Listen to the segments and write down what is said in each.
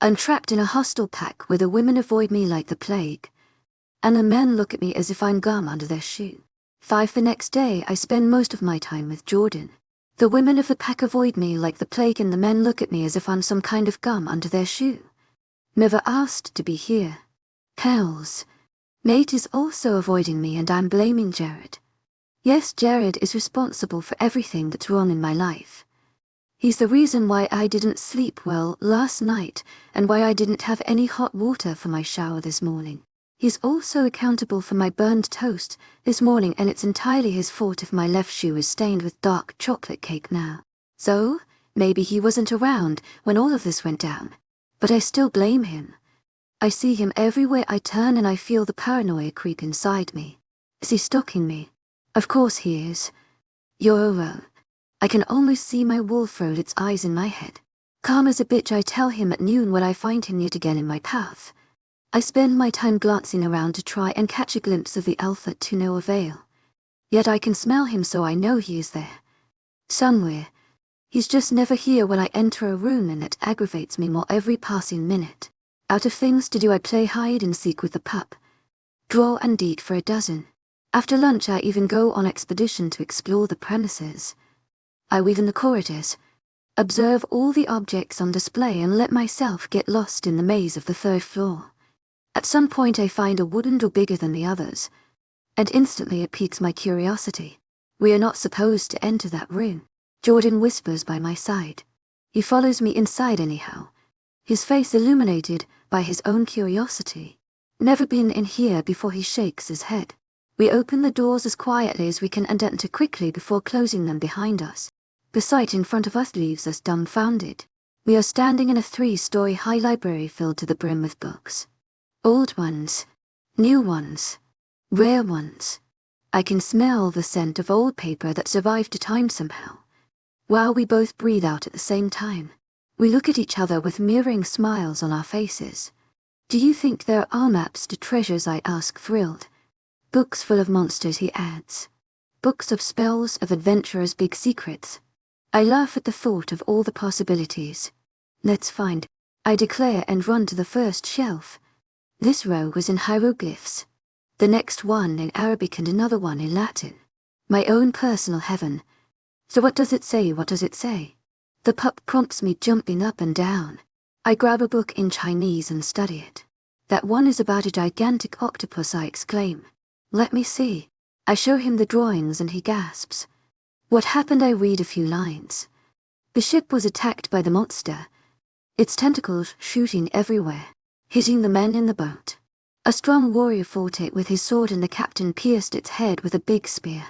I'm trapped in a hostile pack where the women avoid me like the plague, and the men look at me as if I'm gum under their shoe. 5. The next day, I spend most of my time with Jordan. The women of the pack avoid me like the plague, and the men look at me as if I'm some kind of gum under their shoe. Never asked to be here. Hells. Mate is also avoiding me, and I'm blaming Jared. Yes, Jared is responsible for everything that's wrong in my life. He's the reason why I didn't sleep well last night, and why I didn't have any hot water for my shower this morning. He's also accountable for my burned toast this morning, and it's entirely his fault if my left shoe is stained with dark chocolate cake now. So, maybe he wasn't around when all of this went down, but I still blame him. I see him everywhere I turn, and I feel the paranoia creep inside me. Is he stalking me? Of course he is. Yoro. I can almost see my wolf roll its eyes in my head. Calm as a bitch, I tell him at noon when I find him yet again in my path. I spend my time glancing around to try and catch a glimpse of the alpha, to no avail. Yet I can smell him, so I know he is there. Somewhere. He's just never here when I enter a room, and it aggravates me more every passing minute. Out of things to do, I play hide and seek with the pup. Draw and eat for a dozen. After lunch, I even go on expedition to explore the premises. I weave in the corridors, observe all the objects on display, and let myself get lost in the maze of the 3rd floor. At some point I find a wooden door bigger than the others, and instantly it piques my curiosity. We are not supposed to enter that room. Jordan whispers by my side. He follows me inside anyhow, his face illuminated by his own curiosity. Never been in here before, he shakes his head. We open the doors as quietly as we can and enter quickly before closing them behind us. The sight in front of us leaves us dumbfounded. We are standing in a 3-story high library filled to the brim with books. Old ones, new ones, rare ones. I can smell the scent of old paper that survived time somehow. While we both breathe out at the same time, we look at each other with mirroring smiles on our faces. Do you think there are maps to treasures? I ask, thrilled. Books full of monsters, he adds. Books of spells, of adventurers' big secrets. I laugh at the thought of all the possibilities. Let's find, I declare, and run to the first shelf. This row was in hieroglyphs, the next one in Arabic, and another one in Latin. My own personal heaven. So what does it say? What does it say? The pup prompts me, jumping up and down. I grab a book in Chinese and study it. That one is about a gigantic octopus, I exclaim. Let me see. I show him the drawings and he gasps. What happened? I read a few lines. The ship was attacked by the monster, its tentacles shooting everywhere, hitting the men in the boat. A strong warrior fought it with his sword, and the captain pierced its head with a big spear.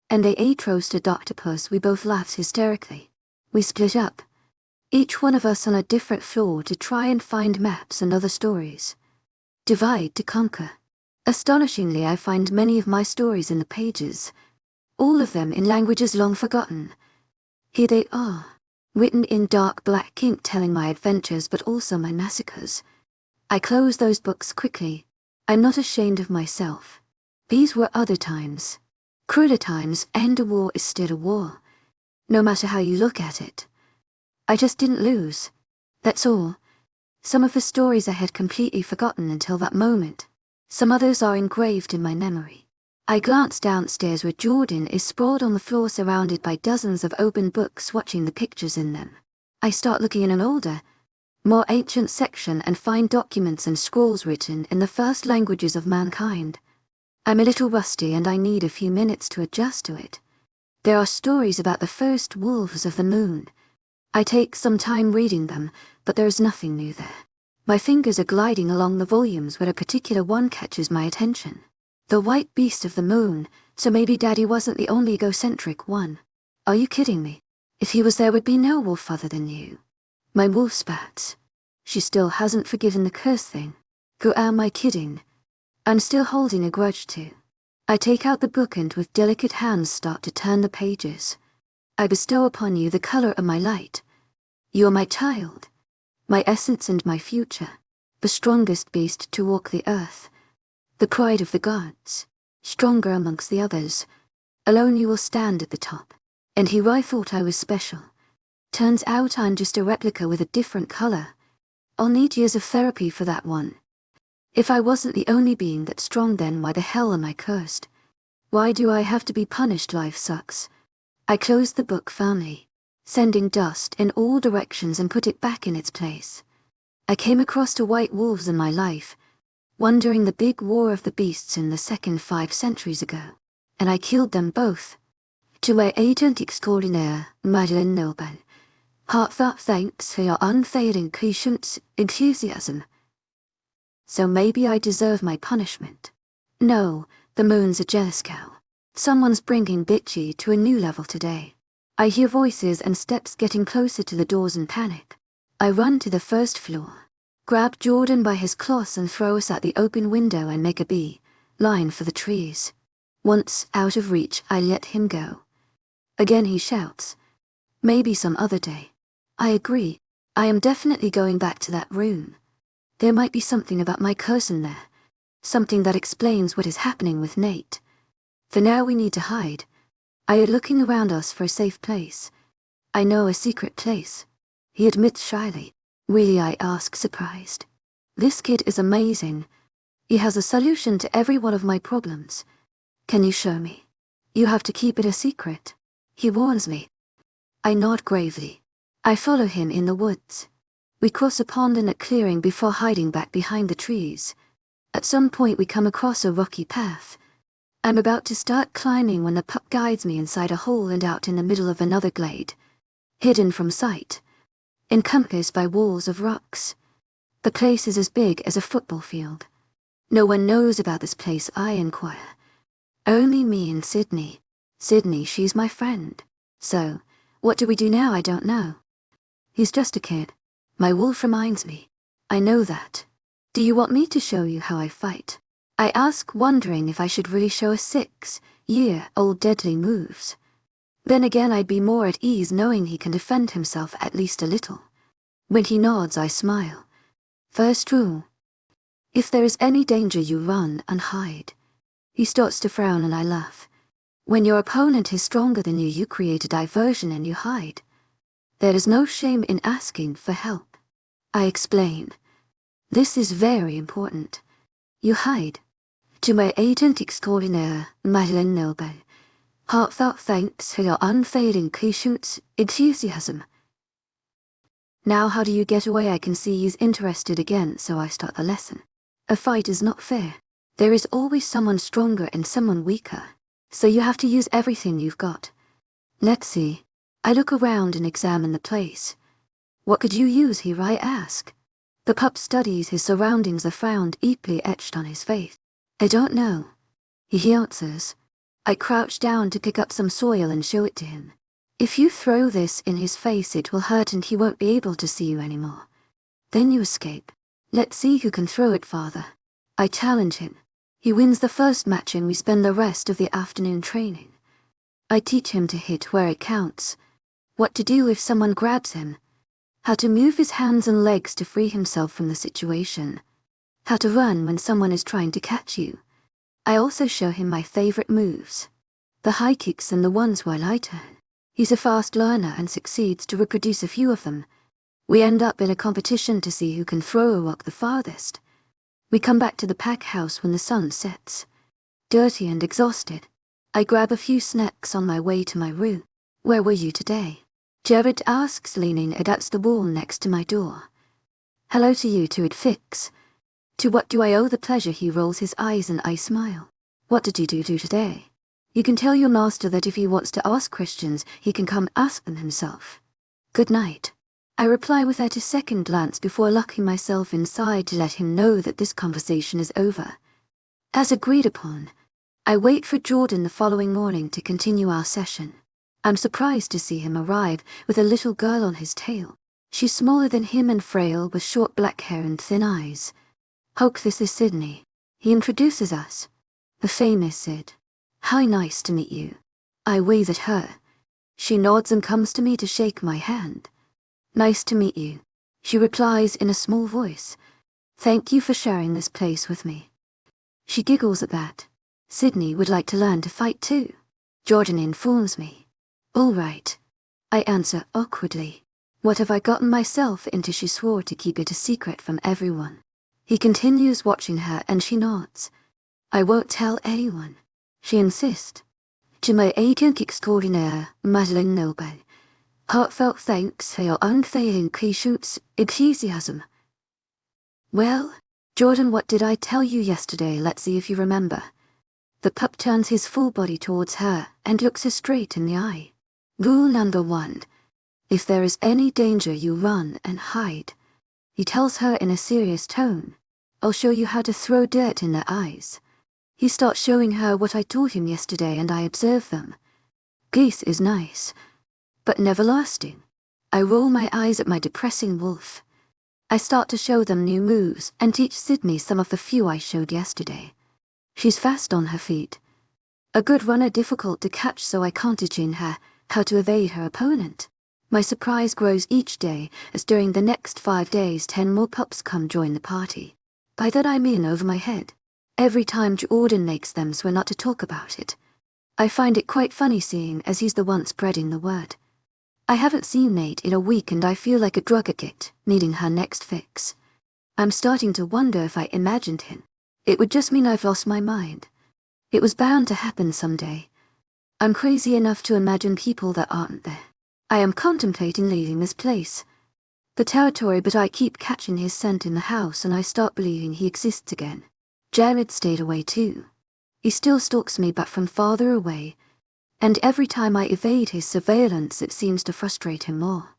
And they ate roasted octopus. We both laughed hysterically. We split up, each one of us on a different floor, to try and find maps and other stories. Divide to conquer. Astonishingly, I find many of my stories in the pages, all of them in languages long forgotten. Here they are, written in dark black ink, telling my adventures but also my massacres. I close those books quickly. I'm not ashamed of myself. These were other times. Crueler times, and a war is still a war, no matter how you look at it. I just didn't lose. That's all. Some of the stories I had completely forgotten until that moment. Some others are engraved in my memory. I glance downstairs where Jordan is sprawled on the floor, surrounded by dozens of open books, watching the pictures in them. I start looking in an older, more ancient section and find documents and scrolls written in the first languages of mankind. I'm a little rusty and I need a few minutes to adjust to it. There are stories about the first wolves of the moon. I take some time reading them, but there is nothing new there. My fingers are gliding along the volumes when a particular one catches my attention. The white beast of the moon, so maybe Daddy wasn't the only egocentric one. Are you kidding me? If he was, there would be no wolf other than you. My wolf spats. She still hasn't forgiven the curse thing. Who am I kidding? I'm still holding a grudge too. I take out the book and with delicate hands start to turn the pages. I bestow upon you the color of my light. You are my child, my essence and my future, the strongest beast to walk the earth, the pride of the gods, stronger amongst the others. Alone you will stand at the top. And here I thought I was special. Turns out I'm just a replica with a different color. I'll need years of therapy for that one. If I wasn't the only being that's strong, then why the hell am I cursed? Why do I have to be punished? Life sucks. I closed the book firmly, sending dust in all directions, and put it back in its place. I came across the white wolves in my life, wondering the big war of the beasts in the second 5 centuries ago, and I killed them both. To my agent extraordinaire, Madeleine Nilban, heartfelt thanks for your unfailing patience, enthusiasm. So maybe I deserve my punishment. No, the moon's a jealous cow. Someone's bringing bitchy to a new level today. I hear voices and steps getting closer to the doors in panic. I run to the first floor, grab Jordan by his cloths and throw us at the open window and make a line for the trees. Once out of reach, I let him go. Again he shouts, "Maybe some other day." I agree. I am definitely going back to that room. There might be something about my curse in there. Something that explains what is happening with Nate. For now we need to hide. I am looking around us for a safe place. I know a secret place. He admits shyly. Really, I ask, surprised. This kid is amazing. He has a solution to every one of my problems. Can you show me? You have to keep it a secret. He warns me. I nod gravely. I follow him in the woods. We cross a pond and a clearing before hiding back behind the trees. At some point we come across a rocky path. I'm about to start climbing when the pup guides me inside a hole and out in the middle of another glade. Hidden from sight. Encompassed by walls of rocks. The place is as big as a football field. No one knows about this place, I inquire. Only me and Sydney. Sydney, she's my friend. So, what do we do now? I don't know. He's just a kid. My wolf reminds me. I know that. Do you want me to show you how I fight? I ask, wondering if I should really show a 6-year-old deadly moves. Then again, I'd be more at ease knowing he can defend himself at least a little. When he nods, I smile. First rule. If there is any danger, you run and hide. He starts to frown and I laugh. When your opponent is stronger than you create a diversion and you hide. There is no shame in asking for help. I explain. This is very important. You hide. To my agent extraordinaire, Madeleine Nilban, heartfelt thanks for your unfailing patience, enthusiasm. Now how do you get away? I can see he's interested again, so I start the lesson. A fight is not fair. There is always someone stronger and someone weaker, so you have to use everything you've got. Let's see. I look around and examine the place. What could you use here? I ask. The pup studies his surroundings, a frown deeply etched on his face. I don't know. He answers. I crouch down to pick up some soil and show it to him. If you throw this in his face, it will hurt and he won't be able to see you anymore. Then you escape. Let's see who can throw it farther. I challenge him. He wins the first match and we spend the rest of the afternoon training. I teach him to hit where it counts. What to do if someone grabs him. How to move his hands and legs to free himself from the situation. How to run when someone is trying to catch you. I also show him my favorite moves. The high kicks and the ones while I turn. He's a fast learner and succeeds to reproduce a few of them. We end up in a competition to see who can throw a rock the farthest. We come back to the pack house when the sun sets. Dirty and exhausted. I grab a few snacks on my way to my room. Where were you today? Jared asks, leaning against the wall next to my door. Hello to you too, it fix. To what do I owe the pleasure? He rolls his eyes and I smile. What did you do today? You can tell your master that if he wants to ask questions, he can come ask them himself. Good night. I reply without a second glance before locking myself inside to let him know that this conversation is over. As agreed upon, I wait for Jordan the following morning to continue our session. I'm surprised to see him arrive with a little girl on his tail. She's smaller than him and frail with short black hair and thin eyes. Hope this is Sydney. He introduces us. The famous Sid. How nice to meet you. I wave at her. She nods and comes to me to shake my hand. Nice to meet you. She replies in a small voice. Thank you for sharing this place with me. She giggles at that. Sydney would like to learn to fight too. Jordan informs me. All right. I answer awkwardly. What have I gotten myself into? She swore to keep it a secret from everyone. He continues watching her and she nods. I won't tell anyone. She insists. To my agent extraordinaire, Madeleine Noble. Heartfelt thanks for your unfailing patience, enthusiasm. Well, Jordan, what did I tell you yesterday? Let's see if you remember. The pup turns his full body towards her and looks her straight in the eye. Rule number 1. If there is any danger, you run and hide. He tells her in a serious tone. I'll show you how to throw dirt in their eyes. He starts showing her what I taught him yesterday and I observe them. Geese is nice, but never lasting. I roll my eyes at my depressing wolf. I start to show them new moves and teach Sydney some of the few I showed yesterday. She's fast on her feet. A good runner, difficult to catch, so I can't teach her how to evade her opponent. My surprise grows each day as during the next 5 days 10 more pups come join the party. By that I mean over my head. Every time Jordan makes them swear not to talk about it. I find it quite funny seeing as he's the one spreading the word. I haven't seen Nate in a week and I feel like a drug addict needing her next fix. I'm starting to wonder if I imagined him. It would just mean I've lost my mind. It was bound to happen someday. I'm crazy enough to imagine people that aren't there. I am contemplating leaving this place. The territory, but I keep catching his scent in the house and I start believing he exists again. Jared stayed away too. He still stalks me but from farther away, and every time I evade his surveillance it seems to frustrate him more.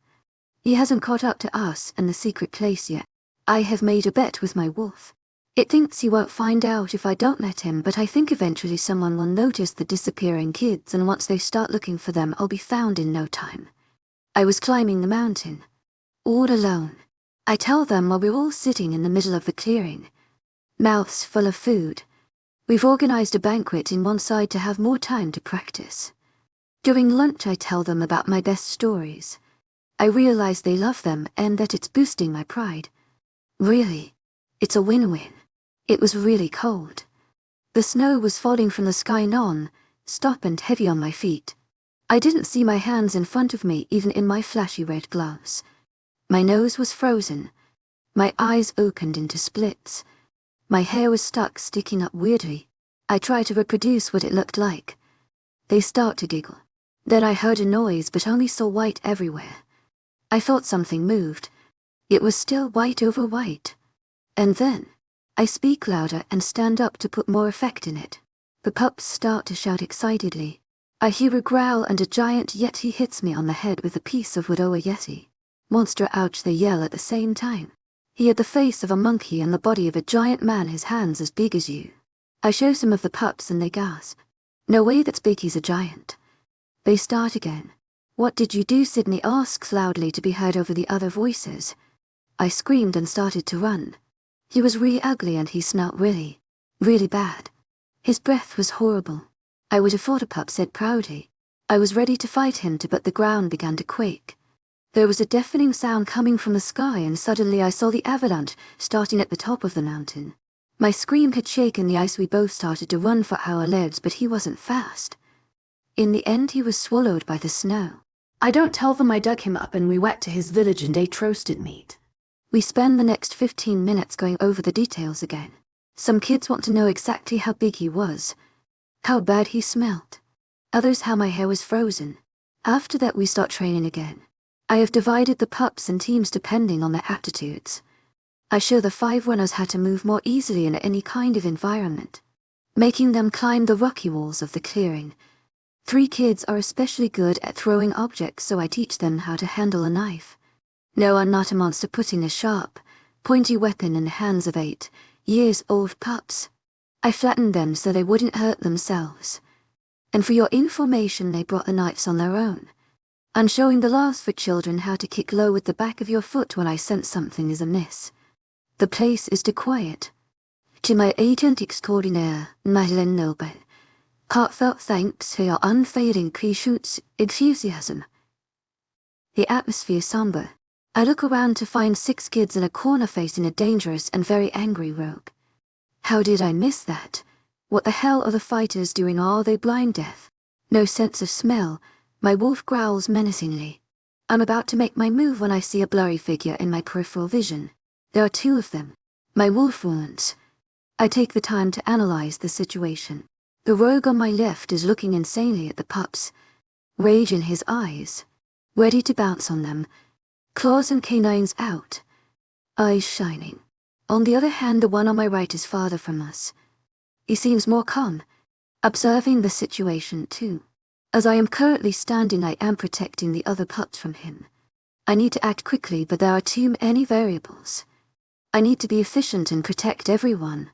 He hasn't caught up to us and the secret place yet. I have made a bet with my wolf. It thinks he won't find out if I don't let him, but I think eventually someone will notice the disappearing kids and once they start looking for them I'll be found in no time. I was climbing the mountain. All alone. I tell them while we're all sitting in the middle of the clearing. Mouths full of food. We've organized a banquet in one side to have more time to practice. During lunch I tell them about my best stories. I realize they love them and that it's boosting my pride. Really, it's a win-win. It was really cold. The snow was falling from the sky non-stop and heavy on my feet. I didn't see my hands in front of me even in my flashy red gloves. My nose was frozen. My eyes opened into splits. My hair was sticking up weirdly. I tried to reproduce what it looked like. They start to giggle. Then I heard a noise but only saw white everywhere. I thought something moved. It was still white over white. And then, I speak louder and stand up to put more effect in it. The pups start to shout excitedly. I hear a growl and a giant yeti hits me on the head with a piece of wood. Oh, a yeti. Monster, ouch, they yell at the same time. He had the face of a monkey and the body of a giant man, his hands as big as you. I show some of the pups and they gasp. No way, that's big, he's a giant. They start again. What did you do? Sydney asks loudly to be heard over the other voices. I screamed and started to run. He was really ugly and he smelled really, really bad. His breath was horrible. I would have thought, a pup said proudly. I was ready to fight him but the ground began to quake. There was a deafening sound coming from the sky and suddenly I saw the avalanche starting at the top of the mountain. My scream had shaken the ice. We both started to run for our lives but he wasn't fast. In the end he was swallowed by the snow. I don't tell them I dug him up and we went to his village and ate roasted meat. We spend the next 15 minutes going over the details again. Some kids want to know exactly how big he was, how bad he smelled. Others how my hair was frozen. After that we start training again. I have divided the pups in teams depending on their aptitudes. I show the 5 runners how to move more easily in any kind of environment, making them climb the rocky walls of the clearing. 3 kids are especially good at throwing objects, so I teach them how to handle a knife. No, I'm not a monster putting a sharp, pointy weapon in the hands of 8-year-old pups. I flattened them so they wouldn't hurt themselves. And for your information, they brought the knives on their own. I'm showing the laws for children how to kick low with the back of your foot when I sense something is amiss. The place is too quiet. To my agent extraordinaire, Madeleine Noble. Heartfelt thanks for your unfailing patience, enthusiasm. The atmosphere somber. I look around to find 6 kids in a corner facing a dangerous and very angry rogue. How did I miss that? What the hell are the fighters doing? Are they blind deaf? No sense of smell. My wolf growls menacingly. I'm about to make my move when I see a blurry figure in my peripheral vision. There are two of them. My wolf wounds. I take the time to analyze the situation. The rogue on my left is looking insanely at the pups, rage in his eyes, ready to bounce on them, claws and canines out, eyes shining. On the other hand, the one on my right is farther from us. He seems more calm, observing the situation too. As I am currently standing, I am protecting the other pups from him. I need to act quickly, but there are too many variables. I need to be efficient and protect everyone.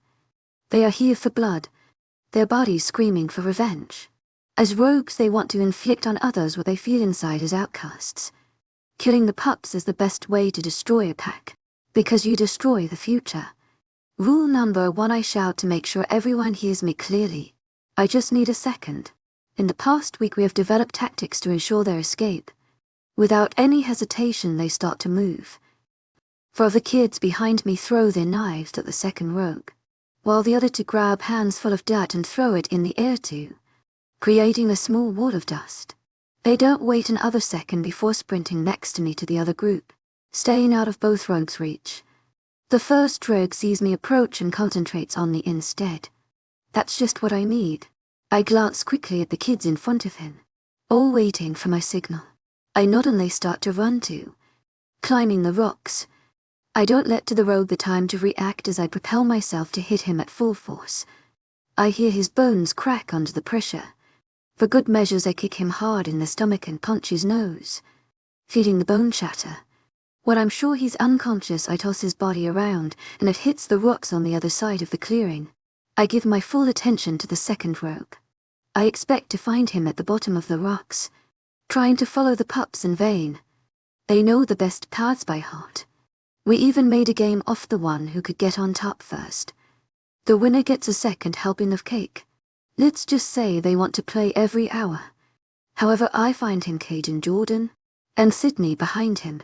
They are here for blood, their bodies screaming for revenge. As rogues, they want to inflict on others what they feel inside as outcasts. Killing the pups is the best way to destroy a pack, because you destroy the future. Rule number 1, I shout to make sure everyone hears me clearly. I just need a second. In the past week, we have developed tactics to ensure their escape. Without any hesitation, they start to move. 4 of the kids behind me throw their knives at the second rogue, while the other 2 grab hands full of dirt and throw it in the air too, creating a small wall of dust. They don't wait another second before sprinting next to me to the other group, staying out of both rogues' reach. The first rogue sees me approach and concentrates on me instead. That's just what I need. I glance quickly at the kids in front of him, all waiting for my signal. I nod and they start to run too, climbing the rocks. I don't let the rogue the time to react as I propel myself to hit him at full force. I hear his bones crack under the pressure. For good measures, I kick him hard in the stomach and punch his nose, feeling the bone shatter. When I'm sure he's unconscious, I toss his body around and it hits the rocks on the other side of the clearing. I give my full attention to the second rogue. I expect to find him at the bottom of the rocks, trying to follow the pups in vain. They know the best paths by heart. We even made a game off the one who could get on top first. The winner gets a second helping of cake. Let's just say they want to play every hour. However, I find him caging Jordan and Sydney behind him,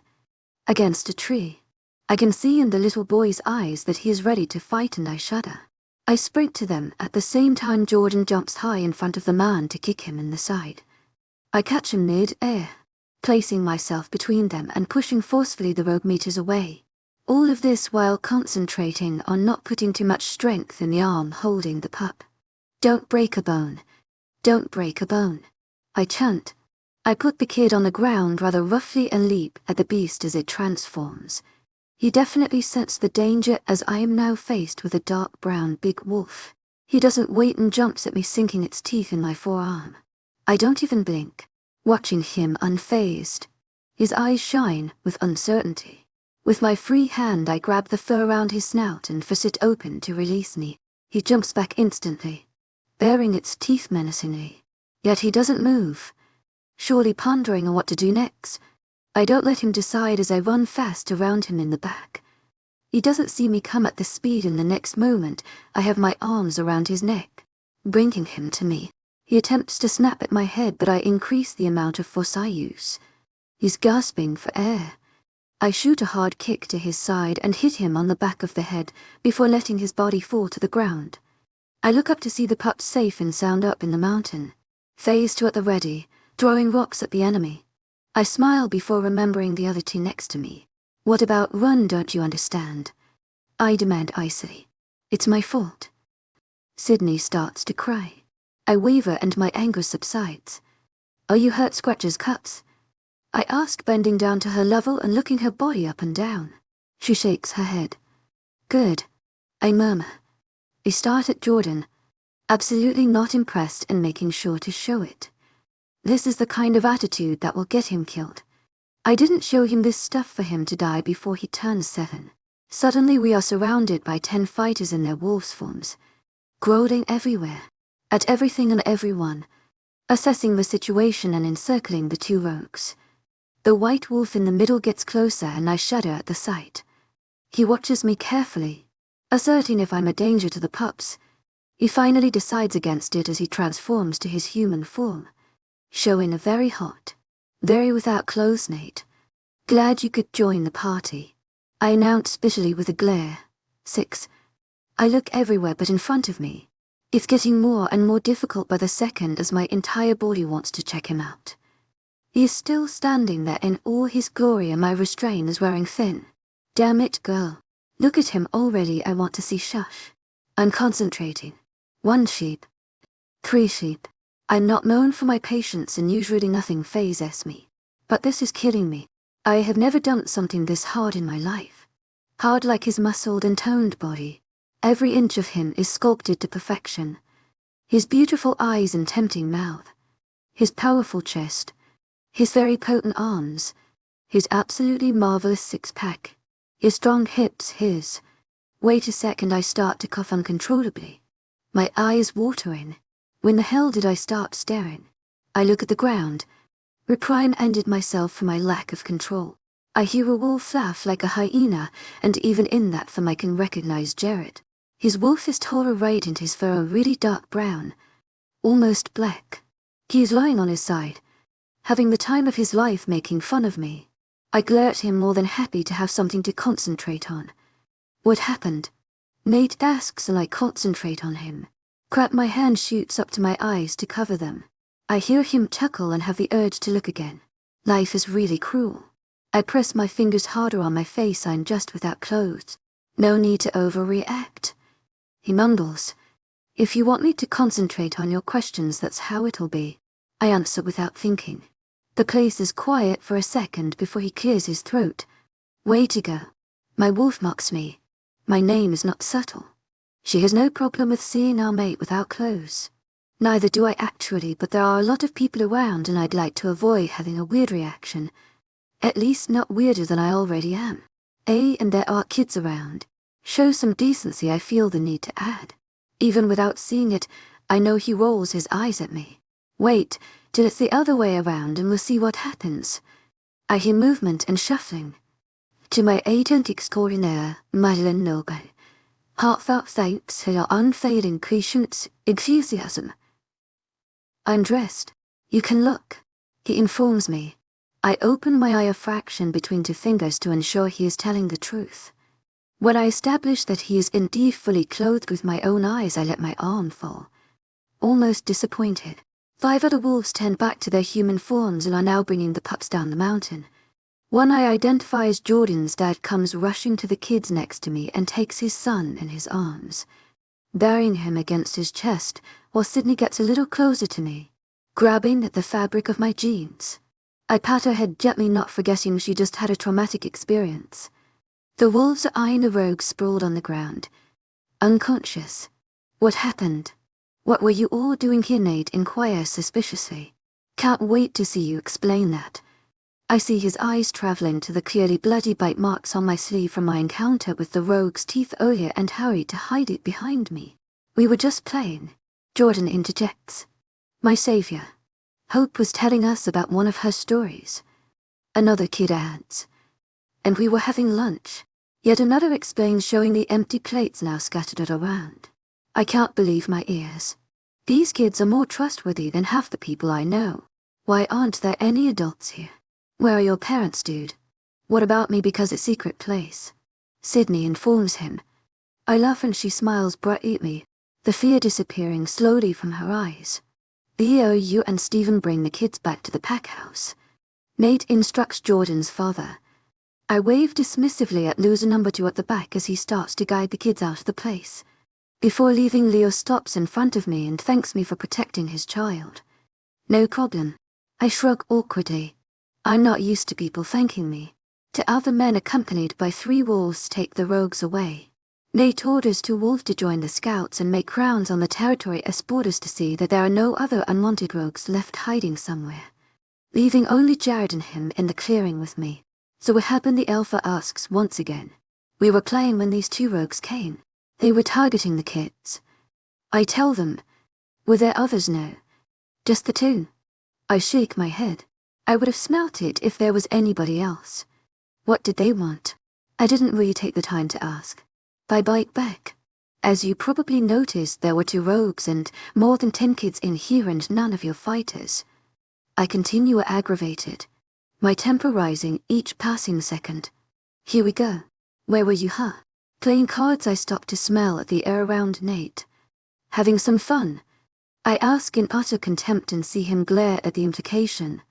against a tree. I can see in the little boy's eyes that he is ready to fight, and I shudder. I sprint to them at the same time Jordan jumps high in front of the man to kick him in the side. I catch him mid-air, placing myself between them and pushing forcefully the rogue meters away. All of this while concentrating on not putting too much strength in the arm holding the pup. Don't break a bone. Don't break a bone. I chant. I put the kid on the ground rather roughly and leap at the beast as it transforms. He definitely sensed the danger as I am now faced with a dark brown big wolf. He doesn't wait and jumps at me, sinking its teeth in my forearm. I don't even blink, watching him unfazed. His eyes shine with uncertainty. With my free hand, I grab the fur around his snout and force it open to release me. He jumps back instantly, baring its teeth menacingly. Yet he doesn't move, surely pondering on what to do next. I don't let him decide as I run fast around him in the back. He doesn't see me come at this speed, and the next moment I have my arms around his neck, bringing him to me. He attempts to snap at my head, but I increase the amount of force I use. He's gasping for air. I shoot a hard kick to his side and hit him on the back of the head before letting his body fall to the ground. I look up to see the pup safe and sound up in the mountain, phase 2 at the ready, throwing rocks at the enemy. I smile before remembering the other 2 next to me. What about run, don't you understand? I demand icily. It's my fault. Sydney starts to cry. I waver and my anger subsides. Are you hurt, scratches, cuts? I ask, bending down to her level and looking her body up and down. She shakes her head. Good. I murmur. I start at Jordan, absolutely not impressed and making sure to show it. This is the kind of attitude that will get him killed. I didn't show him this stuff for him to die before he turns 7. Suddenly we are surrounded by 10 fighters in their wolves' forms, growling everywhere, at everything and everyone, assessing the situation and encircling the 2 rogues. The white wolf in the middle gets closer and I shudder at the sight. He watches me carefully, asserting if I'm a danger to the pups. He finally decides against it as he transforms to his human form, showing a very hot, very without clothes Nate. Glad you could join the party, I announce bitterly with a glare. 6. I look everywhere but in front of me. It's getting more and more difficult by the second as my entire body wants to check him out. He is still standing there in all his glory and my restraint is wearing thin. Damn it, girl. Look at him already, I want to see shush. I'm concentrating. 1 sheep. 3 sheep. I'm not known for my patience and usually nothing phases me. But this is killing me. I have never done something this hard in my life. Hard like his muscled and toned body. Every inch of him is sculpted to perfection. His beautiful eyes and tempting mouth. His powerful chest. His very potent arms. His absolutely marvelous six-pack. His strong hips, Wait a second, I start to cough uncontrollably. My eyes watering. When the hell did I start staring? I look at the ground. Reprimanded myself for my lack of control. I hear a wolf laugh like a hyena, and even in that form I can recognize Jared. His wolf is taller, right, and his fur a really dark brown. Almost black. He is lying on his side, having the time of his life making fun of me. I glare at him more than happy to have something to concentrate on. What happened? Nate asks and I concentrate on him. Crap, my hand shoots up to my eyes to cover them. I hear him chuckle and have the urge to look again. Life is really cruel. I press my fingers harder on my face, I'm just without clothes. No need to overreact. He mumbles. If you want me to concentrate on your questions, that's how it'll be. I answer without thinking. The place is quiet for a second before he clears his throat. Way to go. My wolf mocks me. My name is not subtle. She has no problem with seeing our mate without clothes. Neither do I actually, but there are a lot of people around and I'd like to avoid having a weird reaction. At least not weirder than I already am. And there are kids around. Show some decency, I feel the need to add. Even without seeing it, I know he rolls his eyes at me. Wait till it's the other way around and we'll see what happens. I hear movement and shuffling. To my agent extraordinaire, Madeleine Noble. Heartfelt thanks for your unfailing patience, enthusiasm. I'm dressed. You can look. He informs me. I open my eye a fraction between 2 fingers to ensure he is telling the truth. When I establish that he is indeed fully clothed with my own eyes, I let my arm fall. Almost disappointed. 5 other wolves turn back to their human forms and are now bringing the pups down the mountain. One I identify as Jordan's dad comes rushing to the kids next to me and takes his son in his arms, burying him against his chest while Sydney gets a little closer to me, grabbing at the fabric of my jeans. I pat her head gently, not forgetting she just had a traumatic experience. The wolves are eyeing the rogue sprawled on the ground, unconscious. What happened? What were you all doing here? Nate inquires suspiciously. Can't wait to see you explain that. I see his eyes traveling to the clearly bloody bite marks on my sleeve from my encounter with the rogue's teeth earlier and hurry to hide it behind me. We were just playing. Jordan interjects. My savior. Hope was telling us about one of her stories. Another kid adds. And we were having lunch. Yet another explains, showing the empty plates now scattered around. I can't believe my ears. These kids are more trustworthy than half the people I know. Why aren't there any adults here? Where are your parents, dude? What about me because it's a secret place? Sydney informs him. I laugh and she smiles brightly at me, the fear disappearing slowly from her eyes. You and Stephen bring the kids back to the pack house. Nate instructs Jordan's father. I wave dismissively at loser number 2 at the back as he starts to guide the kids out of the place. Before leaving, Leo stops in front of me and thanks me for protecting his child. No problem. I shrug awkwardly. I'm not used to people thanking me. To other men accompanied by 3 wolves take the rogues away. Nate orders 2 wolves to join the scouts and make rounds on the territory as borders to see that there are no other unwanted rogues left hiding somewhere. Leaving only Jared and him in the clearing with me. So what happened? The Alpha asks once again. We were playing when these 2 rogues came. They were targeting the kids. I tell them. Were there others? No. Just the 2. I shake my head. I would have smelt it if there was anybody else. What did they want? I didn't really take the time to ask. I bite back. As you probably noticed, there were 2 rogues and more than 10 kids in here and none of your fighters. I continue aggravated, my temper rising each passing second. Here we go. Where were you, huh? Playing cards. I stop to smell at the air around Nate. Having some fun? I ask in utter contempt and see him glare at the implication.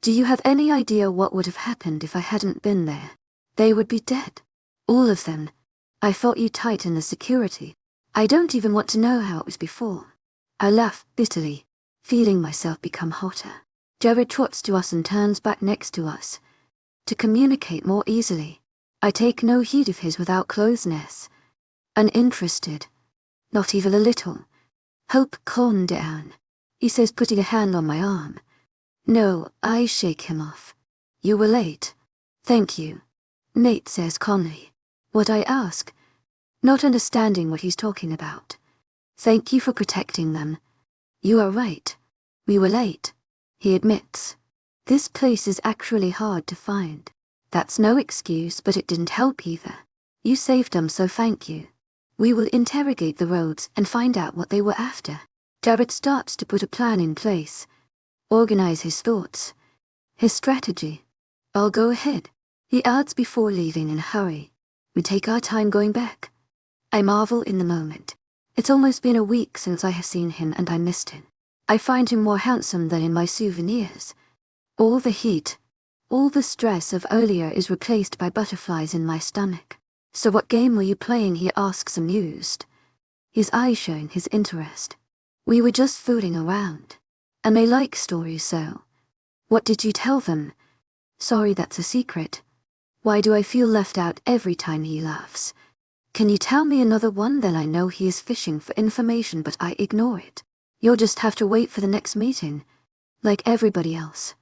Do you have any idea what would have happened if I hadn't been there? They would be dead. All of them. I thought you tightened the security. I don't even want to know how it was before. I laugh bitterly, feeling myself become hotter. Jared trots to us and turns back next to us. To communicate more easily. I take no heed of his without closeness. Uninterested. Not even a little. Hope, calm down. He says, putting a hand on my arm. No, I shake him off. You were late. Thank you. Nate says calmly. What I ask? Not understanding what he's talking about. Thank you for protecting them. You are right. We were late. He admits. This place is actually hard to find. That's no excuse, but it didn't help either. You saved them, so thank you. We will interrogate the roads and find out what they were after. Jared starts to put a plan in place. Organize his thoughts. His strategy. I'll go ahead. He adds before leaving in a hurry. We take our time going back. I marvel in the moment. It's almost been a week since I have seen him and I missed him. I find him more handsome than in my souvenirs. All the heat, all the stress of earlier is replaced by butterflies in my stomach. So what game were you playing? He asks amused. His eyes showing his interest. We were just fooling around. And they like stories so. What did you tell them? Sorry, that's a secret. Why do I feel left out every time he laughs? Can you tell me another one? Then I know he is fishing for information, but I ignore it. You'll just have to wait for the next meeting. Like everybody else.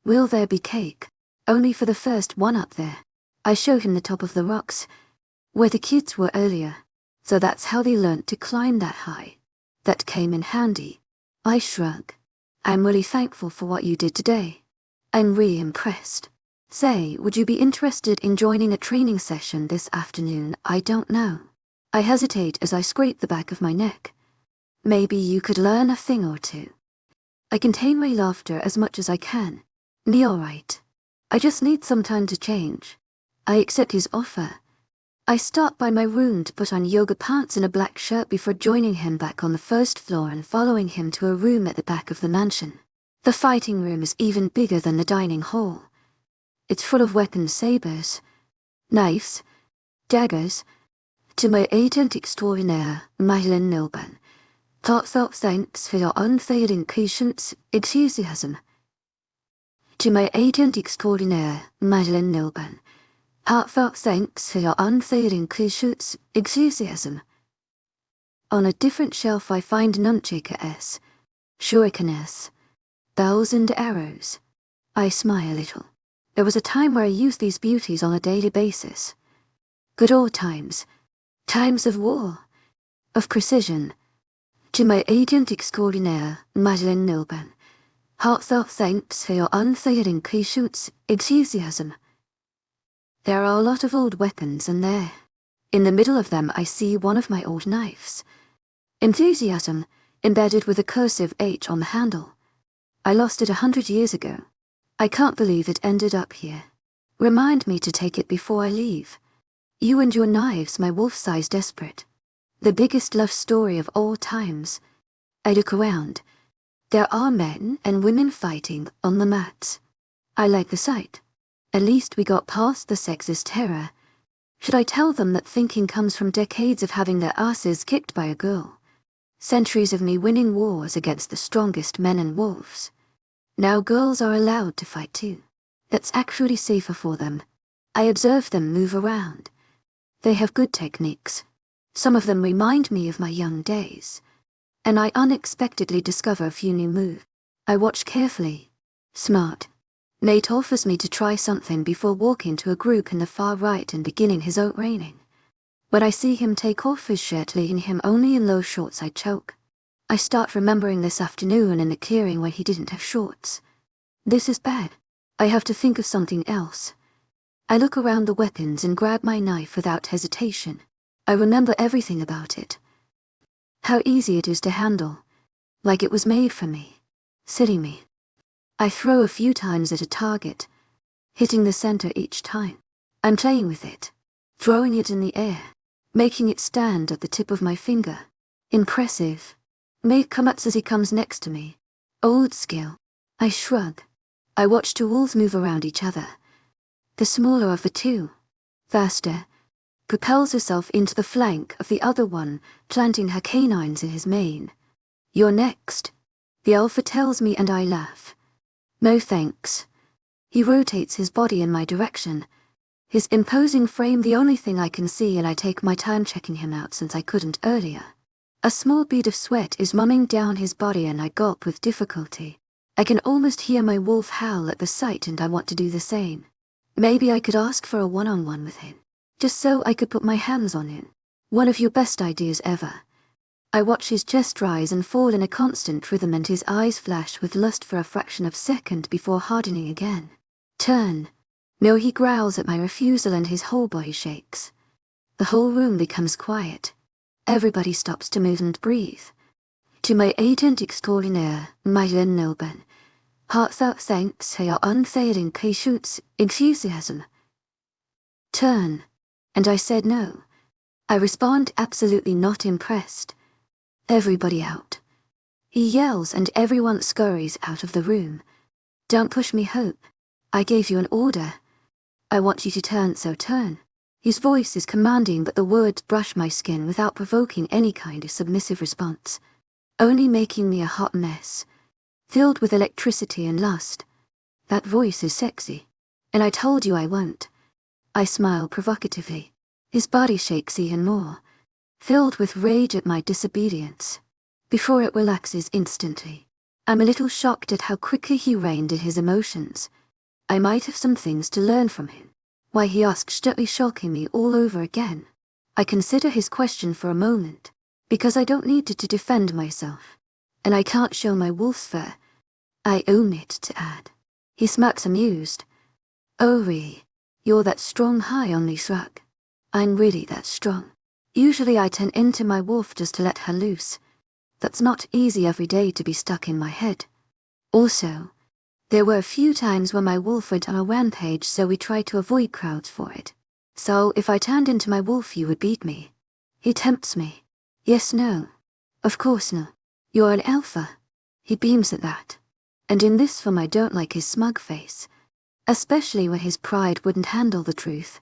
Will there be cake? Only for the first one up there. I show him the top of the rocks, where the kids were earlier. So that's how they learnt to climb that high. That came in handy. I shrug. I'm really thankful for what you did today. I'm really impressed. Say, would you be interested in joining a training session this afternoon? I don't know. I hesitate as I scrape the back of my neck. Maybe you could learn a thing or two. I contain my laughter as much as I can. Be alright. I just need some time to change. I accept his offer. I stop by my room to put on yoga pants and a black shirt before joining him back on the first floor and following him to a room at the back of the mansion. The fighting room is even bigger than the dining hall. It's full of weapons, sabers, knives, daggers. To my agent extraordinaire, Madeline Nilban. Heartfelt thanks for your unfailing patience, enthusiasm. To my agent extraordinaire, Madeline Nilban. Heartfelt thanks for your unfailing patience, enthusiasm. On a different shelf I find nunchaka S, shuriken S, bows and arrows. I smile a little. There was a time where I used these beauties on a daily basis. Good old times. Times of war. Of precision. To my agent extraordinaire, Madeline Nilban. Heartfelt thanks for your unfailing patience, enthusiasm. There are a lot of old weapons in there. In the middle of them I see one of my old knives. Enthusiasm, embedded with a cursive H on the handle. I lost it 100 years ago. I can't believe it ended up here. Remind me to take it before I leave. You and your knives, my wolf-sized desperate. The biggest love story of all times. I look around. There are men and women fighting on the mats. I like the sight. At least we got past the sexist terror. Should I tell them that thinking comes from decades of having their asses kicked by a girl? Centuries of me winning wars against the strongest men and wolves. Now girls are allowed to fight too. That's actually safer for them. I observe them move around. They have good techniques. Some of them remind me of my young days. And I unexpectedly discover a few new moves. I watch carefully. Smart. Nate offers me to try something before walking to a group in the far right and beginning his own training. When I see him take off his shirt, leaving him only in low shorts, I choke. I start remembering this afternoon in the clearing where he didn't have shorts. This is bad. I have to think of something else. I look around the weapons and grab my knife without hesitation. I remember everything about it. How easy it is to handle. Like it was made for me. Silly me. I throw a few times at a target, hitting the center each time. I'm playing with it, throwing it in the air, making it stand at the tip of my finger. Impressive. Nate comments as he comes next to me. Old skill. I shrug. I watched two wolves move around each other. The smaller of the two, faster, propels herself into the flank of the other one, planting her canines in his mane. "You're next," the alpha tells me, and I laugh. "No thanks." He rotates his body in my direction, his imposing frame the only thing I can see, and I take my time checking him out since I couldn't earlier. A small bead of sweat is running down his body and I gulp with difficulty. I can almost hear my wolf howl at the sight, and I want to do the same. Maybe I could ask for a one-on-one with him, just so I could put my hands on him. One of your best ideas ever. I watch his chest rise and fall in a constant rhythm, and his eyes flash with lust for a fraction of a second before hardening again. "Turn." No, he growls at my refusal and his whole body shakes. The whole room becomes quiet. Everybody stops to move and breathe. To my agent extraordinaire, my jeune Nobel, heartfelt thanks for your unfailing patience, enthusiasm. "Turn." And I said no. I respond absolutely not impressed. "Everybody out." He yells and everyone scurries out of the room. "Don't push me, Hope. I gave you an order. I want you to turn, so turn." His voice is commanding, but the words brush my skin without provoking any kind of submissive response, only making me a hot mess, filled with electricity and lust. That voice is sexy. "And I told you I won't." I smile provocatively. His body shakes even more, filled with rage at my disobedience, before it relaxes instantly. I'm a little shocked at how quickly he reined in his emotions. I might have some things to learn from him. Why he asks, gently shocking me all over again. I consider his question for a moment, because I don't need to defend myself. And I can't show my wolf's fur. I own it, to add. He smirks amused. "Oh really? You're that strong?" High only shrug. "I'm really that strong. Usually I turn into my wolf just to let her loose. That's not easy every day to be stuck in my head. Also, there were a few times when my wolf went on a rampage, so we tried to avoid crowds for it. So if I turned into my wolf, you would beat me." He tempts me. "Yes, no. Of course no. You're an alpha." He beams at that. And in this form I don't like his smug face, especially when his pride wouldn't handle the truth.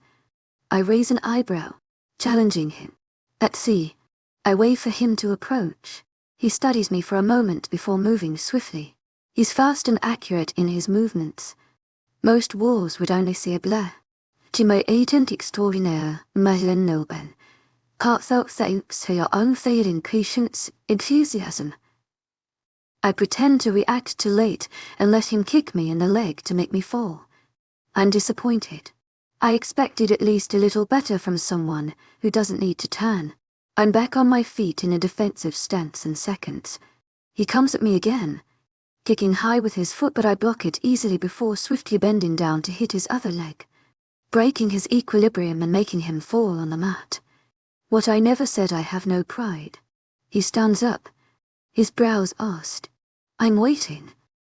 I raise an eyebrow, challenging him. "Let's see." I wait for him to approach. He studies me for a moment before moving swiftly. He's fast and accurate in his movements. Most wolves would only see a blur. "To my agent extraordinaire, my jeune Nobel, heartfelt thanks for your unfailing patience, enthusiasm." I pretend to react too late and let him kick me in the leg to make me fall. I'm disappointed. I expected at least a little better from someone who doesn't need to turn. I'm back on my feet in a defensive stance in seconds. He comes at me again, kicking high with his foot, but I block it easily before swiftly bending down to hit his other leg, breaking his equilibrium and making him fall on the mat. What I never said, I have no pride. He stands up, his brows arsed. I'm waiting,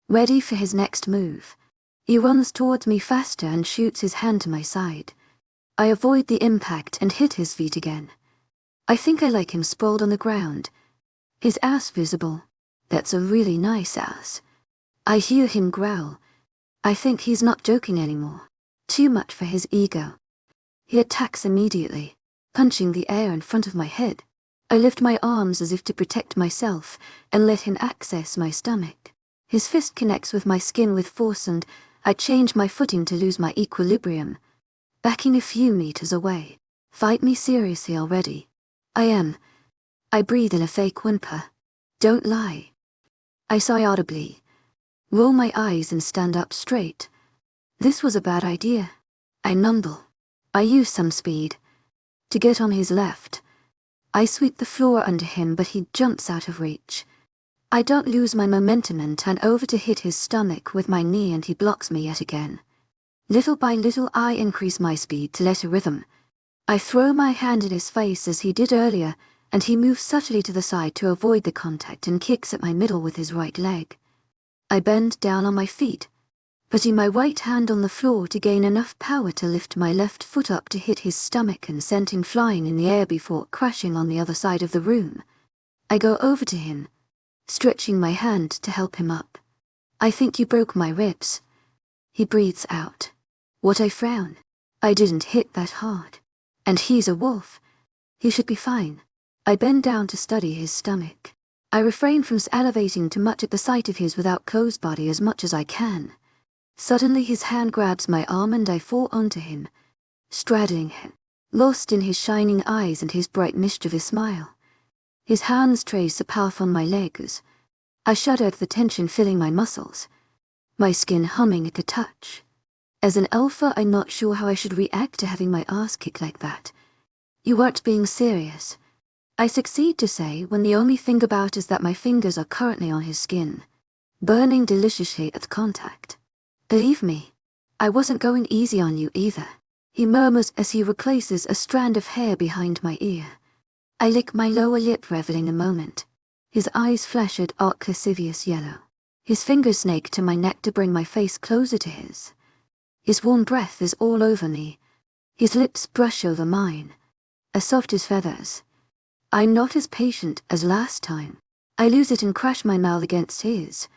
ready for his next move. He runs towards me faster and shoots his hand to my side. I avoid the impact and hit his feet again. I think I like him sprawled on the ground, his ass visible. That's a really nice ass. I hear him growl. I think he's not joking anymore. Too much for his ego. He attacks immediately, punching the air in front of my head. I lift my arms as if to protect myself and let him access my stomach. His fist connects with my skin with force and I change my footing to lose my equilibrium, backing a few meters away. "Fight me seriously already." "I am." I breathe in a fake whimper. "Don't lie." I sigh audibly, roll my eyes and stand up straight. This was a bad idea. I mumble. I use some speed to get on his left. I sweep the floor under him, but he jumps out of reach. I don't lose my momentum and turn over to hit his stomach with my knee, and he blocks me yet again. Little by little I increase my speed to let a rhythm. I throw my hand in his face as he did earlier, and he moves subtly to the side to avoid the contact and kicks at my middle with his right leg. I bend down on my feet, putting my right hand on the floor to gain enough power to lift my left foot up to hit his stomach and send him flying in the air before crashing on the other side of the room. I go over to him, stretching my hand to help him up. "I think you broke my ribs." He breathes out. What? I frown. I didn't hit that hard. And he's a wolf. He should be fine. I bend down to study his stomach. I refrain from salivating too much at the sight of his without closed body as much as I can. Suddenly his hand grabs my arm and I fall onto him, straddling him, lost in his shining eyes and his bright mischievous smile. His hands trace a path on my legs. I shudder at the tension filling my muscles, my skin humming at the touch. As an alpha, I'm not sure how I should react to having my ass kicked like that. You weren't being serious, I succeed to say when the only thing about is that my fingers are currently on his skin, burning deliciously at contact. Believe me, I wasn't going easy on you either, he murmurs as he replaces a strand of hair behind my ear. I lick my lower lip, reveling the moment. His eyes flash at arc lascivious yellow. His fingers snake to my neck to bring my face closer to his. His warm breath is all over me. His lips brush over mine, as soft as feathers. I'm not as patient as last time. I lose it and crash my mouth against his,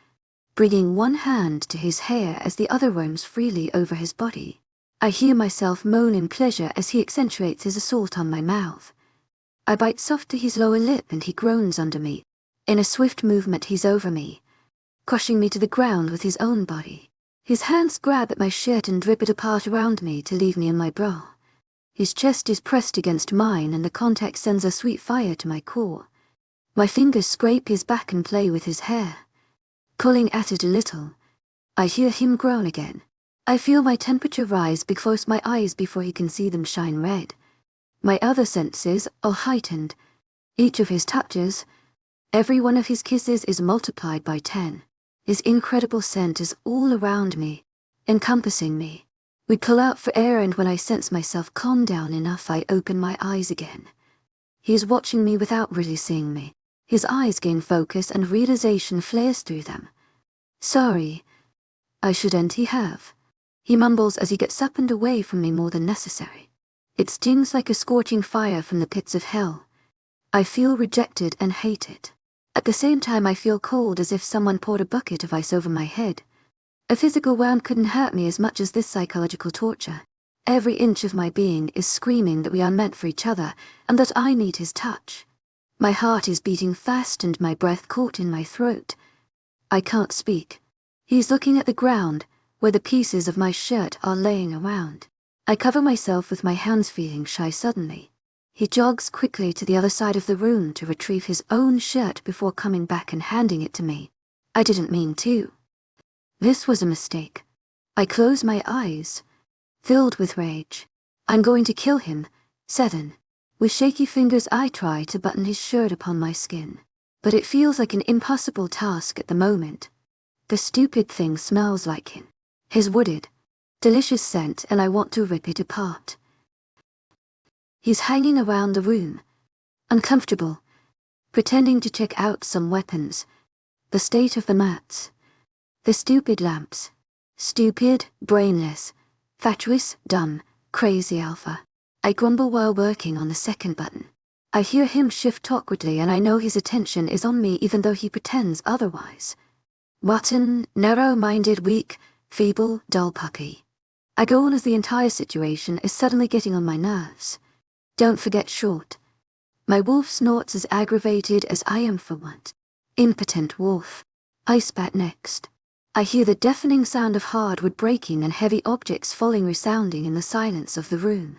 bringing one hand to his hair as the other roams freely over his body. I hear myself moan in pleasure as he accentuates his assault on my mouth. I bite soft to his lower lip and he groans under me. In a swift movement he's over me, crushing me to the ground with his own body. His hands grab at my shirt and rip it apart around me to leave me in my bra. His chest is pressed against mine and the contact sends a sweet fire to my core. My fingers scrape his back and play with his hair, pulling at it a little. I hear him groan again. I feel my temperature rise close my eyes before he can see them shine red. My other senses are heightened. Each of his touches, every one of his kisses is multiplied by 10. His incredible scent is all around me, encompassing me. We pull out for air and when I sense myself calm down enough I open my eyes again. He is watching me without really seeing me. His eyes gain focus and realization flares through them. Sorry, I shouldn't have. He mumbles as he gets up and away from me more than necessary. It stings like a scorching fire from the pits of hell. I feel rejected and hated. At the same time I feel cold as if someone poured a bucket of ice over my head. A physical wound couldn't hurt me as much as this psychological torture. Every inch of my being is screaming that we are meant for each other and that I need his touch. My heart is beating fast and my breath caught in my throat. I can't speak. He's looking at the ground, where the pieces of my shirt are laying around. I cover myself with my hands, feeling shy suddenly. He jogs quickly to the other side of the room to retrieve his own shirt before coming back and handing it to me. I didn't mean to. This was a mistake. I close my eyes, filled with rage. I'm going to kill him, Seven. With shaky fingers I try to button his shirt upon my skin. But it feels like an impossible task at the moment. The stupid thing smells like him. His wooded, delicious scent, and I want to rip it apart. He's hanging around the room, uncomfortable, pretending to check out some weapons. The state of the mats. The stupid lamps. Stupid, brainless, fatuous, dumb, crazy alpha. I grumble while working on the second button. I hear him shift awkwardly and I know his attention is on me even though he pretends otherwise. Rotten, narrow-minded, weak, feeble, dull puppy. I go on as the entire situation is suddenly getting on my nerves. Don't forget short. My wolf snorts as aggravated as I am for once. Impotent wolf. I spat next. I hear the deafening sound of hardwood breaking and heavy objects falling resounding in the silence of the room.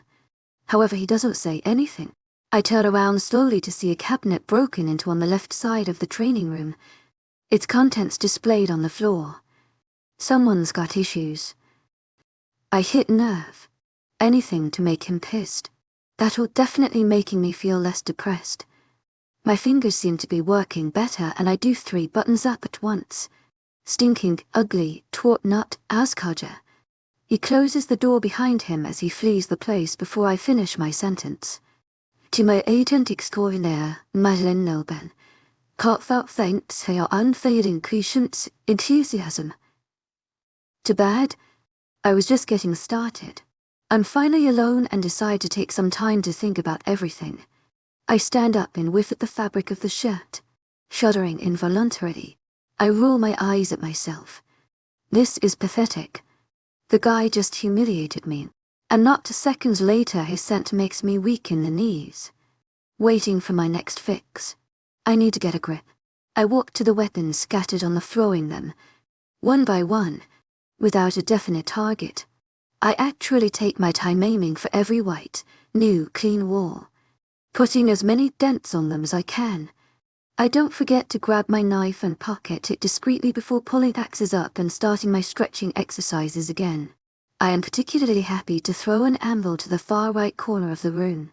However, he doesn't say anything. I turn around slowly to see a cabinet broken into on the left side of the training room, its contents displayed on the floor. Someone's got issues. I hit nerve. Anything to make him pissed. That'll definitely making me feel less depressed. My fingers seem to be working better and I do 3 buttons up at once. Stinking, ugly, twat nut, ascodger. He closes the door behind him as he flees the place before I finish my sentence. To my agent extraordinaire, Madeleine Nilben. Heartfelt thanks for your unfailing patience, enthusiasm. Too bad. I was just getting started. I'm finally alone and decide to take some time to think about everything. I stand up and whiff at the fabric of the shirt. Shuddering involuntarily, I roll my eyes at myself. This is pathetic. The guy just humiliated me. And not 2 seconds later his scent makes me weak in the knees. Waiting for my next fix. I need to get a grip. I walk to the weapons scattered on the throwing them, one by one, without a definite target. I actually take my time aiming for every white, new, clean wall, putting as many dents on them as I can. I don't forget to grab my knife and pocket it discreetly before pulling axes up and starting my stretching exercises again. I am particularly happy to throw an anvil to the far right corner of the room.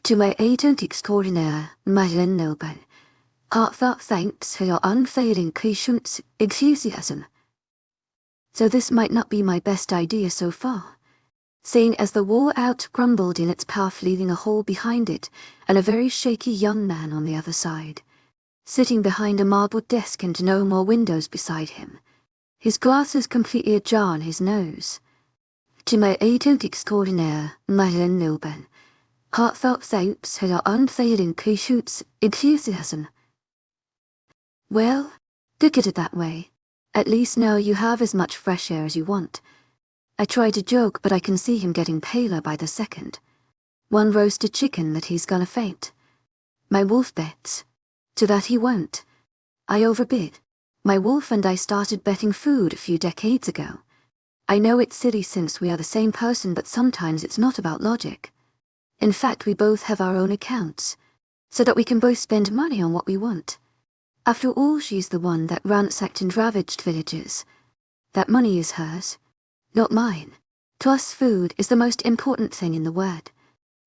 To my agent extraordinaire, Madeleine Nobel, heartfelt thanks for your unfailing patience, enthusiasm. So this might not be my best idea so far, seeing as the wall out crumbled in its path, leaving a hole behind it and a very shaky young man on the other side, sitting behind a marble desk and no more windows beside him, his glasses completely ajar on his nose. To my agent extraordinaire, Madeleine Nobel, heartfelt thanks for your unfailing patience, enthusiasm. Well, look at it that way. At least now you have as much fresh air as you want. I try to joke, but I can see him getting paler by the second. One roasted chicken that he's gonna faint. My wolf bets. To that he won't. I overbid. My wolf and I started betting food a few decades ago. I know it's silly since we are the same person, but sometimes it's not about logic. In fact, we both have our own accounts, so that we can both spend money on what we want. After all, she's the one that ransacked and ravaged villages. That money is hers, not mine. To us, food is the most important thing in the world,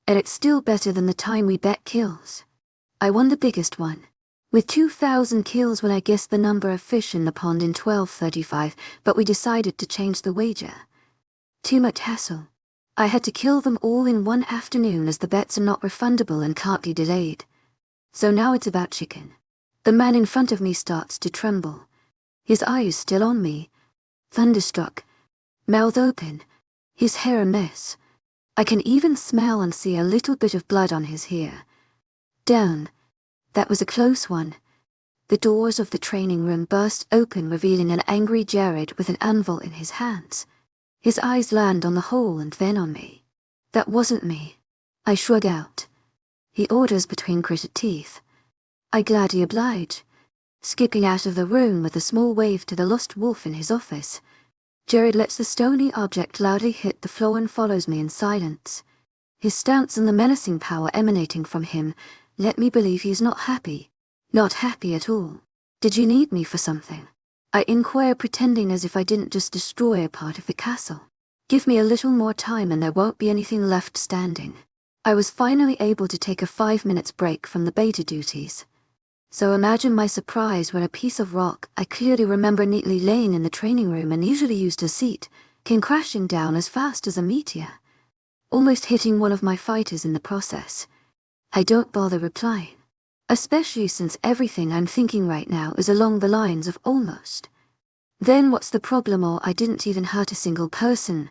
and it's still better than the time we bet kills. I won the biggest one, with 2,000 kills when I guessed the number of fish in the pond in 1235, but we decided to change the wager. Too much hassle. I had to kill them all in one afternoon as the bets are not refundable and can't be delayed. So now it's about chicken. The man in front of me starts to tremble. His eyes still on me. Thunderstruck. Mouth open. His hair a mess. I can even smell and see a little bit of blood on his hair. Damn. That was a close one. The doors of the training room burst open, revealing an angry Jared with an anvil in his hands. His eyes land on the hole and then on me. That wasn't me. I shrug out. He orders between gritted teeth. I gladly oblige, skipping out of the room with a small wave to the lost wolf in his office. Jared lets the stony object loudly hit the floor and follows me in silence. His stance and the menacing power emanating from him let me believe he is not happy. Not happy at all. Did you need me for something? I inquire, pretending as if I didn't just destroy a part of the castle. Give me a little more time and there won't be anything left standing. I was finally able to take a 5 minutes break from the beta duties. So imagine my surprise when a piece of rock I clearly remember neatly laying in the training room and usually used as seat came crashing down as fast as a meteor, almost hitting one of my fighters in the process. I don't bother replying, especially since everything I'm thinking right now is along the lines of almost. Then what's the problem? Or I didn't even hurt a single person.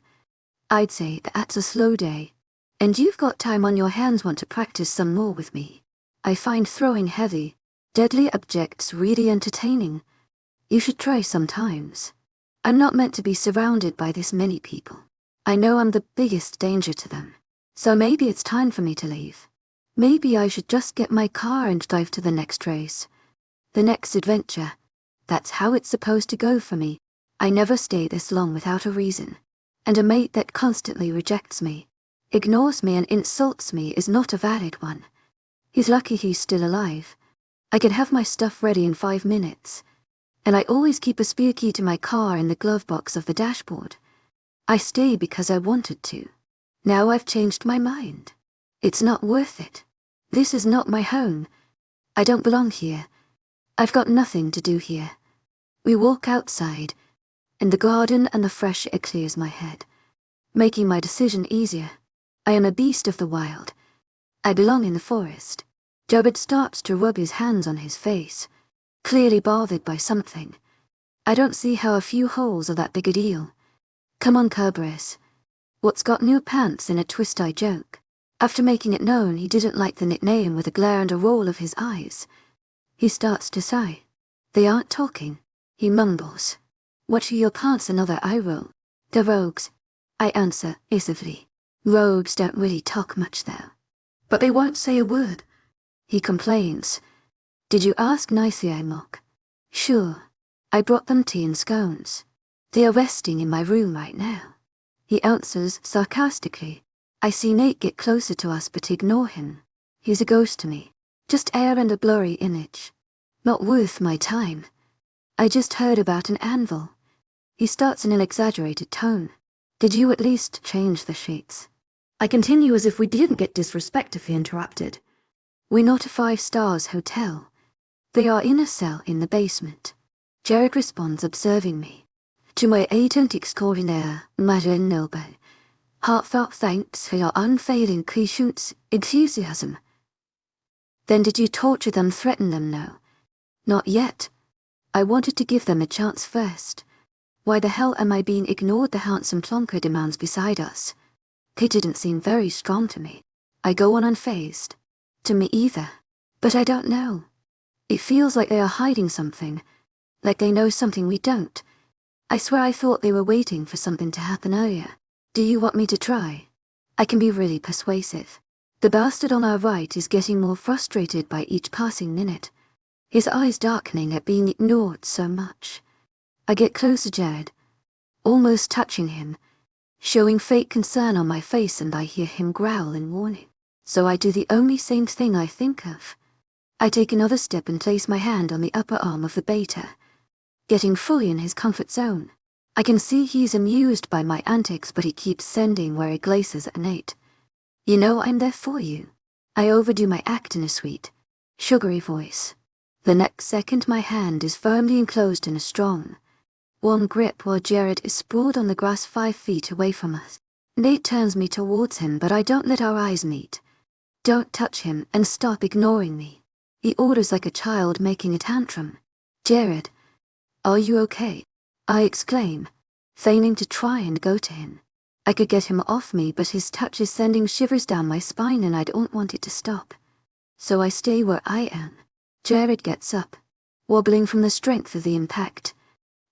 I'd say that's a slow day. And you've got time on your hands, want to practice some more with me. I find throwing heavy, deadly objects really entertaining. You should try sometimes. I'm not meant to be surrounded by this many people. I know I'm the biggest danger to them. So maybe it's time for me to leave. Maybe I should just get my car and drive to the next race. The next adventure. That's how it's supposed to go for me. I never stay this long without a reason. And a mate that constantly rejects me, ignores me and insults me is not a valid one. He's lucky he's still alive. I can have my stuff ready in 5 minutes. And I always keep a spare key to my car in the glove box of the dashboard. I stay because I wanted to. Now I've changed my mind. It's not worth it. This is not my home. I don't belong here. I've got nothing to do here. We walk outside, and the garden and the fresh air clears my head, making my decision easier. I am a beast of the wild. I belong in the forest. Jared starts to rub his hands on his face, clearly bothered by something. I don't see how a few holes are that big a deal. Come on, Kerberos. What's got new pants? In a twist I joke. After making it known he didn't like the nickname with a glare and a roll of his eyes, he starts to sigh. They aren't talking. He mumbles. What are your pants? Another eye roll. The rogues, I answer evasively. Rogues don't really talk much though. But they won't say a word, he complains. Did you ask nicely, I mock. Sure. I brought them tea and scones. They are resting in my room right now. He answers sarcastically. I see Nate get closer to us but ignore him. He's a ghost to me. Just air and a blurry image. Not worth my time. I just heard about an anvil. He starts in an exaggerated tone. Did you at least change the sheets? I continue as if we didn't get disrespectfully interrupted. We're not a 5-star hotel. They are in a cell in the basement. Jared responds, observing me. To my agent extraordinaire, Madeleine Noble. Heartfelt thanks for your unfailing patience, enthusiasm. Then did you torture them, threaten them? No. Not yet. I wanted to give them a chance first. Why the hell am I being ignored? The handsome plonker demands beside us. They didn't seem very strong to me. I go on unfazed. To me either. But I don't know. It feels like they are hiding something. Like they know something we don't. I swear I thought they were waiting for something to happen earlier. Do you want me to try? I can be really persuasive. The bastard on our right is getting more frustrated by each passing minute. His eyes darkening at being ignored so much. I get closer, Jared, almost touching him, showing fake concern on my face, and I hear him growl in warning. So I do the only sane thing I think of. I take another step and place my hand on the upper arm of the beta, getting fully in his comfort zone. I can see he's amused by my antics, but he keeps sending where he glaces at Nate. You know I'm there for you. I overdo my act in a sweet, sugary voice. The next second my hand is firmly enclosed in a strong, warm grip while Jared is sprawled on the grass 5 feet away from us. Nate turns me towards him, but I don't let our eyes meet. Don't touch him and stop ignoring me. He orders like a child making a tantrum. Jared, are you okay? I exclaim, feigning to try and go to him. I could get him off me, but his touch is sending shivers down my spine and I don't want it to stop. So I stay where I am. Jared gets up, wobbling from the strength of the impact.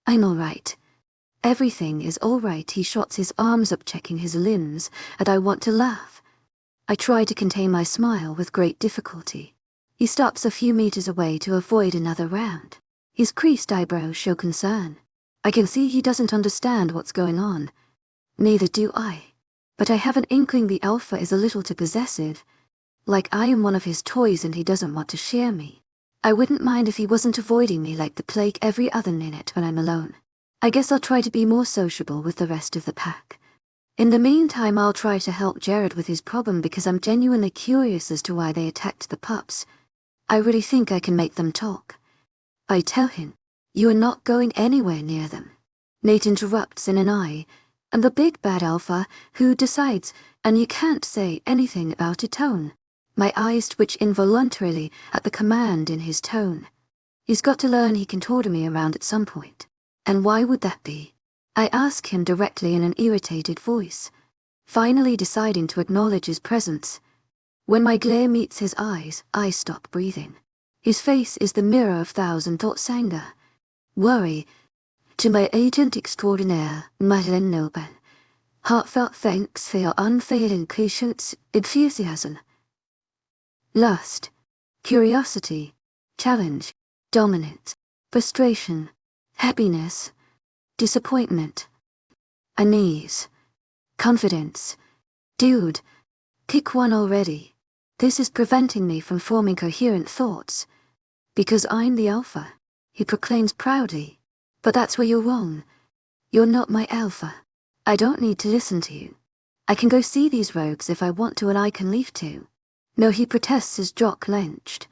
I'm all right. Everything is all right. He shots his arms up, checking his limbs, and I want to laugh. I try to contain my smile with great difficulty. He stops a few meters away to avoid another round. His creased eyebrows show concern. I can see he doesn't understand what's going on. Neither do I. But I have an inkling the alpha is a little too possessive. Like I am one of his toys and he doesn't want to share me. I wouldn't mind if he wasn't avoiding me like the plague every other minute when I'm alone. I guess I'll try to be more sociable with the rest of the pack. In the meantime, I'll try to help Jared with his problem because I'm genuinely curious as to why they attacked the pups. I really think I can make them talk. I tell him, you are not going anywhere near them. Nate interrupts in an eye, and the big bad alpha, who decides, and you can't say anything about a tone. My eyes twitch involuntarily at the command in his tone. He's got to learn he can order me around at some point. And why would that be? I ask him directly in an irritated voice, finally deciding to acknowledge his presence. When my glare meets his eyes, I stop breathing. His face is the mirror of thousand thoughts, anger, worry. To my agent extraordinaire, Madeleine Noble. Heartfelt thanks for your unfailing patience, enthusiasm. Lust, curiosity, challenge, dominance, frustration, happiness, disappointment, unease, confidence. Dude, pick one already. This is preventing me from forming coherent thoughts. Because I'm the alpha, he proclaims proudly. But that's where you're wrong. You're not my alpha. I don't need to listen to you. I can go see these rogues if I want to, and I can leave too. No, he protests, his jaw clenched.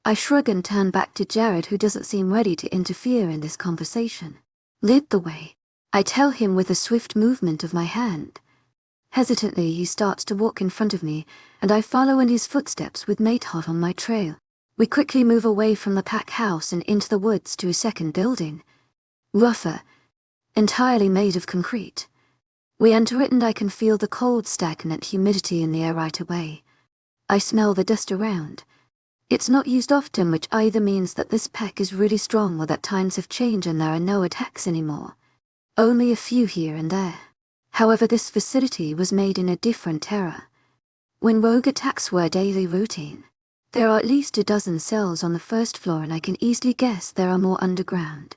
I shrug and turn back to Jared, who doesn't seem ready to interfere in this conversation. Lead the way, I tell him with a swift movement of my hand. Hesitantly, he starts to walk in front of me, and I follow in his footsteps with Nate hot on my trail. We quickly move away from the pack house and into the woods to a second building. Rougher, entirely made of concrete. We enter it and I can feel the cold, stagnant humidity in the air right away. I smell the dust around. It's not used often, which either means that this pack is really strong or that times have changed and there are no attacks anymore. Only a few here and there. However, this facility was made in a different era, when rogue attacks were a daily routine. There are at least a dozen cells on the first floor, and I can easily guess there are more underground.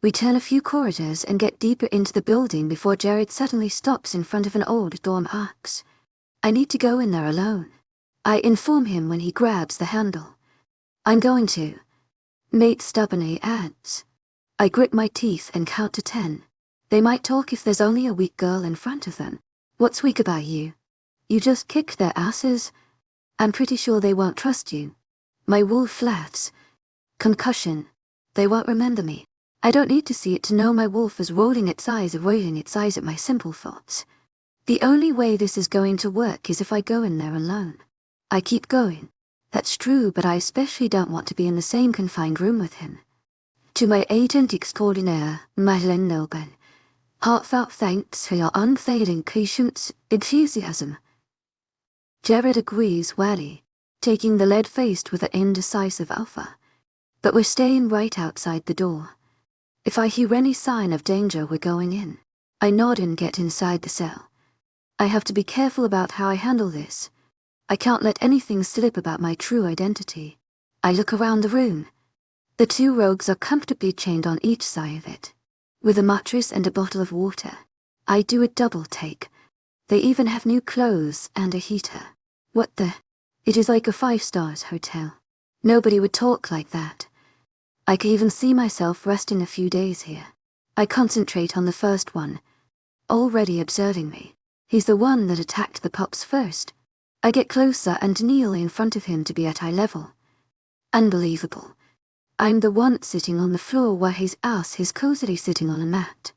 We turn a few corridors and get deeper into the building before Jared suddenly stops in front of an old dorm arcs. I need to go in there alone. I inform him when he grabs the handle. I'm going to. Mate stubbornly adds. I grit my teeth and count to 10. They might talk if there's only a weak girl in front of them. What's weak about you? You just kicked their asses? I'm pretty sure they won't trust you. My wolf laughs. Concussion. They won't remember me. I don't need to see it to know my wolf is rolling its eyes at my simple thoughts. The only way this is going to work is if I go in there alone. I keep going. That's true, but I especially don't want to be in the same confined room with him. To my agent extraordinaire, Madeleine Nobel, heartfelt thanks for your unfailing patience, enthusiasm. Jared agrees wally, taking the lead-faced with an indecisive alpha. But we're staying right outside the door. If I hear any sign of danger, we're going in. I nod and get inside the cell. I have to be careful about how I handle this. I can't let anything slip about my true identity. I look around the room. The two rogues are comfortably chained on each side of it, with a mattress and a bottle of water. I do a double take. They even have new clothes and a heater. What the? It is like a 5-star hotel. Nobody would talk like that. I can even see myself resting a few days here. I concentrate on the first one, already observing me. He's the one that attacked the pups first. I get closer and kneel in front of him to be at eye level. Unbelievable. I'm the one sitting on the floor where his ass is cozily sitting on a mat.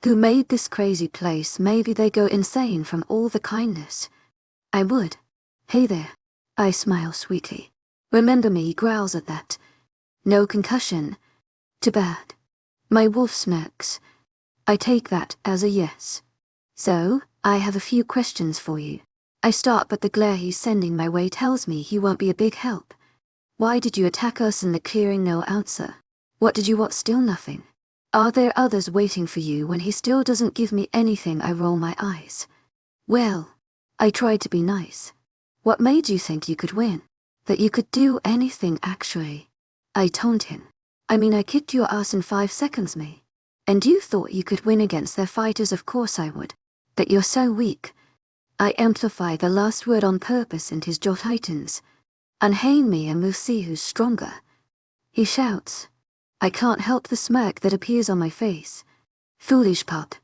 Who made this crazy place? Maybe they go insane from all the kindness. I would. Hey there. I smile sweetly. Remember me, he growls at that. No concussion. Too bad. My wolf smirks. I take that as a yes. So, I have a few questions for you. I start, but the glare he's sending my way tells me he won't be a big help. Why did you attack us in the clearing? No answer. What did you want? Still nothing. Are there others waiting for you? When he still doesn't give me anything, I roll my eyes. Well, I tried to be nice. What made you think you could win? That you could do anything, actually? I taunted him. I mean, I kicked your ass in 5 seconds, me. And you thought you could win against their fighters? Of course I would. But you're so weak. I amplify the last word on purpose and his jaw tightens. Unhand me and we'll see who's stronger. He shouts. I can't help the smirk that appears on my face. Foolish pup.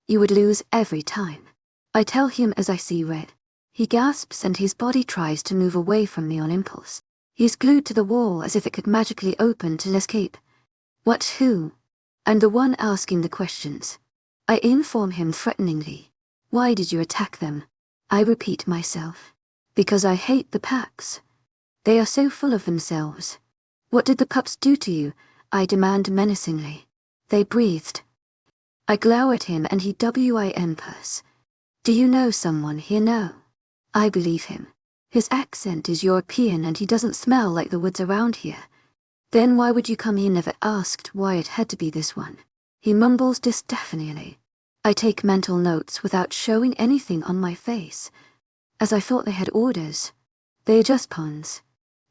You would lose every time. I tell him as I see red. He gasps and his body tries to move away from me on impulse. He's glued to the wall as if it could magically open to escape. What? Who? I'm the one asking the questions. I inform him threateningly. Why did you attack them? I repeat myself. Because I hate the packs. They are so full of themselves. What did the pups do to you? I demand menacingly. They breathed. I glower at him and he whimpers. Do you know someone here? No. I believe him. His accent is European and he doesn't smell like the woods around here. Then why would you come? He never asked why it had to be this one. He mumbles disdainfully. I take mental notes without showing anything on my face, as I thought they had orders. They are just puns.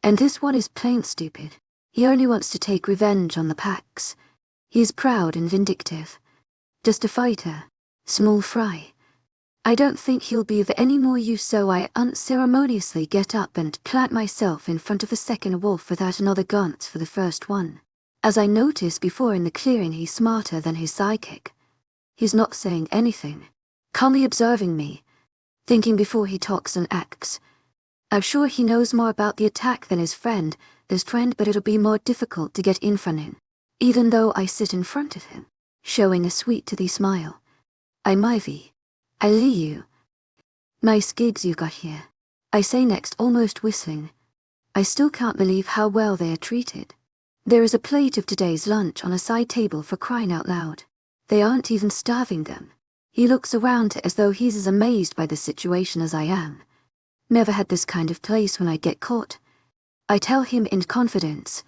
And this one is plain stupid. He only wants to take revenge on the packs. He is proud and vindictive. Just a fighter. Small fry. I don't think he'll be of any more use, so I unceremoniously get up and plant myself in front of the second wolf without another glance for the first one. As I noticed before in the clearing, he's smarter than his sidekick. He's not saying anything, calmly observing me, thinking before he talks and acts. I'm sure he knows more about the attack than his friend, but it'll be more difficult to get in front of him, even though I sit in front of him, showing a sweet-tooth smile. I'm Ivy. I lee you. Nice gigs you got here. I say next, almost whistling. I still can't believe how well they are treated. There is a plate of today's lunch on a side table, for crying out loud. They aren't even starving them. He looks around as though he's as amazed by the situation as I am. Never had this kind of place when I get caught. I tell him in confidence.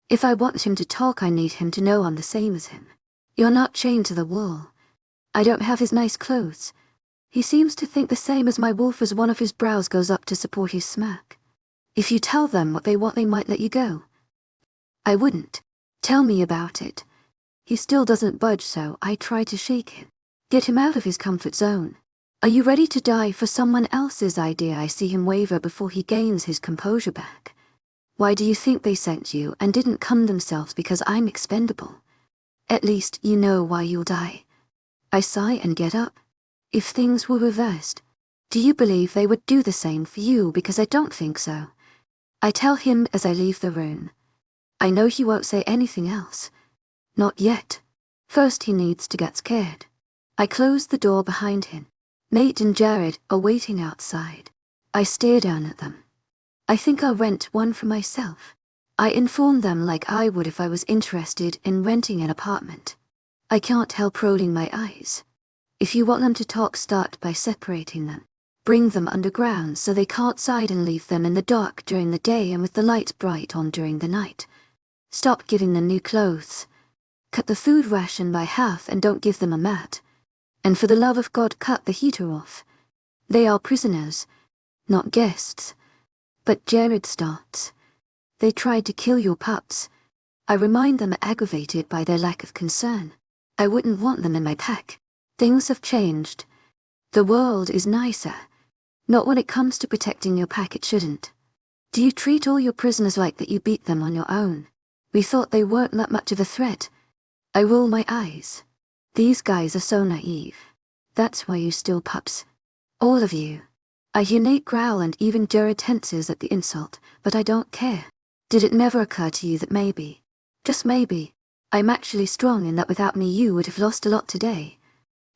If I want him to talk, I need him to know I'm the same as him. You're not chained to the wall. I don't have his nice clothes. He seems to think the same as my wolf as one of his brows goes up to support his smirk. If you tell them what they want, they might let you go. I wouldn't. Tell me about it. He still doesn't budge, so I try to shake him. Get him out of his comfort zone. Are you ready to die for someone else's idea? I see him waver before he gains his composure back. Why do you think they sent you and didn't come themselves? Because I'm expendable. At least you know why you'll die. I sigh and get up. If things were reversed, do you believe they would do the same for you? Because I don't think so. I tell him as I leave the room. I know he won't say anything else. Not yet. First he needs to get scared. I close the door behind him. Nate and Jared are waiting outside. I stare down at them. I think I'll rent one for myself. I inform them like I would if I was interested in renting an apartment. I can't help rolling my eyes. If you want them to talk, start by separating them. Bring them underground so they can't side and leave them in the dark during the day and with the lights bright on during the night. Stop giving them new clothes. Cut the food ration by half and don't give them a mat. And for the love of God, cut the heater off. They are prisoners, not guests. But Jared starts. They tried to kill your pups. I remind them, aggravated by their lack of concern. I wouldn't want them in my pack. Things have changed. The world is nicer. Not when it comes to protecting your pack, it shouldn't. Do you treat all your prisoners like that? You beat them on your own. We thought they weren't that much of a threat. I roll my eyes. These guys are so naive. That's why you steal pups. All of you. I hear Nate growl and even Jared tenses at the insult, but I don't care. Did it never occur to you that maybe, just maybe, I'm actually strong and that without me you would have lost a lot today?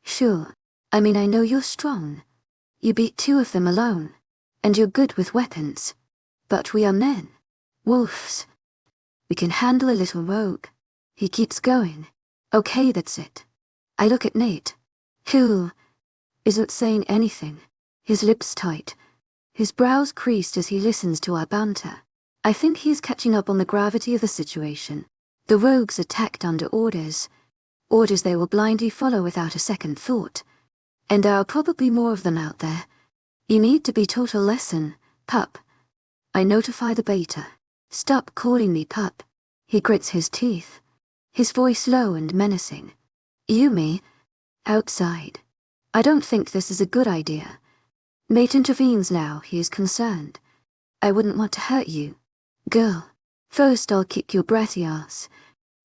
Sure. I mean, I know you're strong. You beat 2 of them alone. And you're good with weapons. But we are men. Wolves. We can handle a little rogue. He keeps going. Okay, that's it. I look at Nate, who isn't saying anything, his lips tight, his brows creased as he listens to our banter. I think he's catching up on the gravity of the situation. The rogues attacked under orders. Orders they will blindly follow without a second thought. And there are probably more of them out there. You need to be taught a lesson, pup. I notify the beta. Stop calling me pup. He grits his teeth, his voice low and menacing. Yumi, outside. I don't think this is a good idea. Nate intervenes now, he is concerned. I wouldn't want to hurt you. Girl, first I'll kick your bratty ass.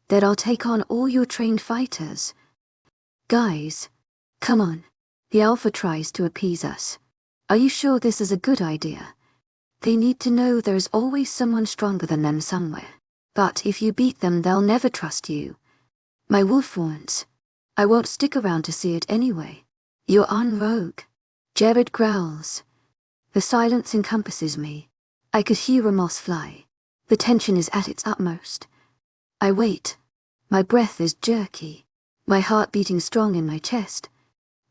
Then I'll take on all your trained fighters. Guys, come on. The Alpha tries to appease us. Are you sure this is a good idea? They need to know there is always someone stronger than them somewhere. But if you beat them, they'll never trust you. My wolf warns. I won't stick around to see it anyway. You're on rogue. Jared growls. The silence encompasses me. I could hear a moth fly. The tension is at its utmost. I wait. My breath is jerky. My heart beating strong in my chest.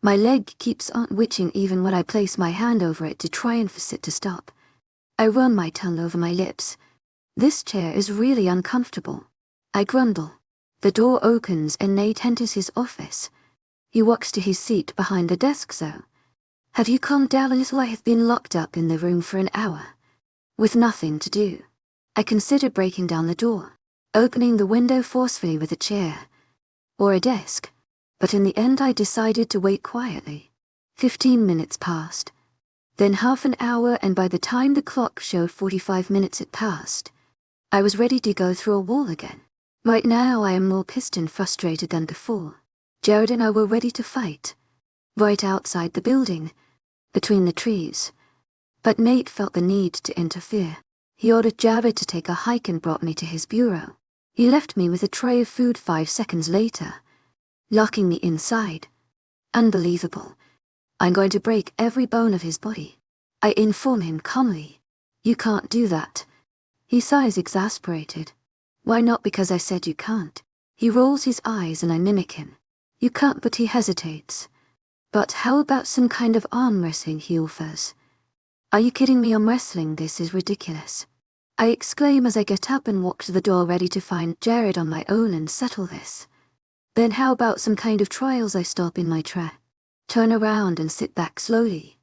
My leg keeps on twitching even when I place my hand over it to try and force it to stop. I run my tongue over my lips. This chair is really uncomfortable. I grumble. The door opens and Nate enters his office. He walks to his seat behind the desk. So, have you calmed down a little? I have been locked up in the room for an hour, with nothing to do. I considered breaking down the door, opening the window forcefully with a chair, or a desk, but in the end I decided to wait quietly. 15 minutes passed, then half an hour, and by the time the clock showed 45 minutes had passed, I was ready to go through a wall again. Right now I am more pissed and frustrated than before. Jared and I were ready to fight, right outside the building, between the trees. But Nate felt the need to interfere. He ordered Jared to take a hike and brought me to his bureau. He left me with a tray of food 5 seconds later, locking me inside. Unbelievable. I'm going to break every bone of his body. I inform him calmly. You can't do that. He sighs, exasperated. Why not? Because I said you can't. He rolls his eyes and I mimic him. You can't, but he hesitates. But how about some kind of arm wrestling, he offers. Are you kidding me? Arm wrestling? This is ridiculous. I exclaim as I get up and walk to the door, ready to find Jared on my own and settle this. Then how about some kind of trials? I stop in my track, turn around and sit back slowly.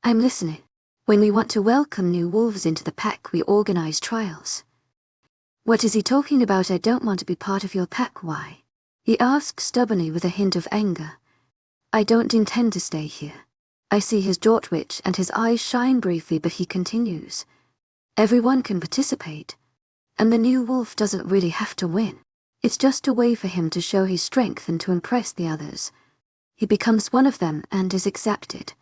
I'm listening. When we want to welcome new wolves into the pack, we organize trials. What is he talking about? I don't want to be part of your pack. Why? He asks stubbornly with a hint of anger. I don't intend to stay here. I see his jaw twitch and his eyes shine briefly, but he continues. Everyone can participate, and the new wolf doesn't really have to win. It's just a way for him to show his strength and to impress the others. He becomes one of them and is accepted.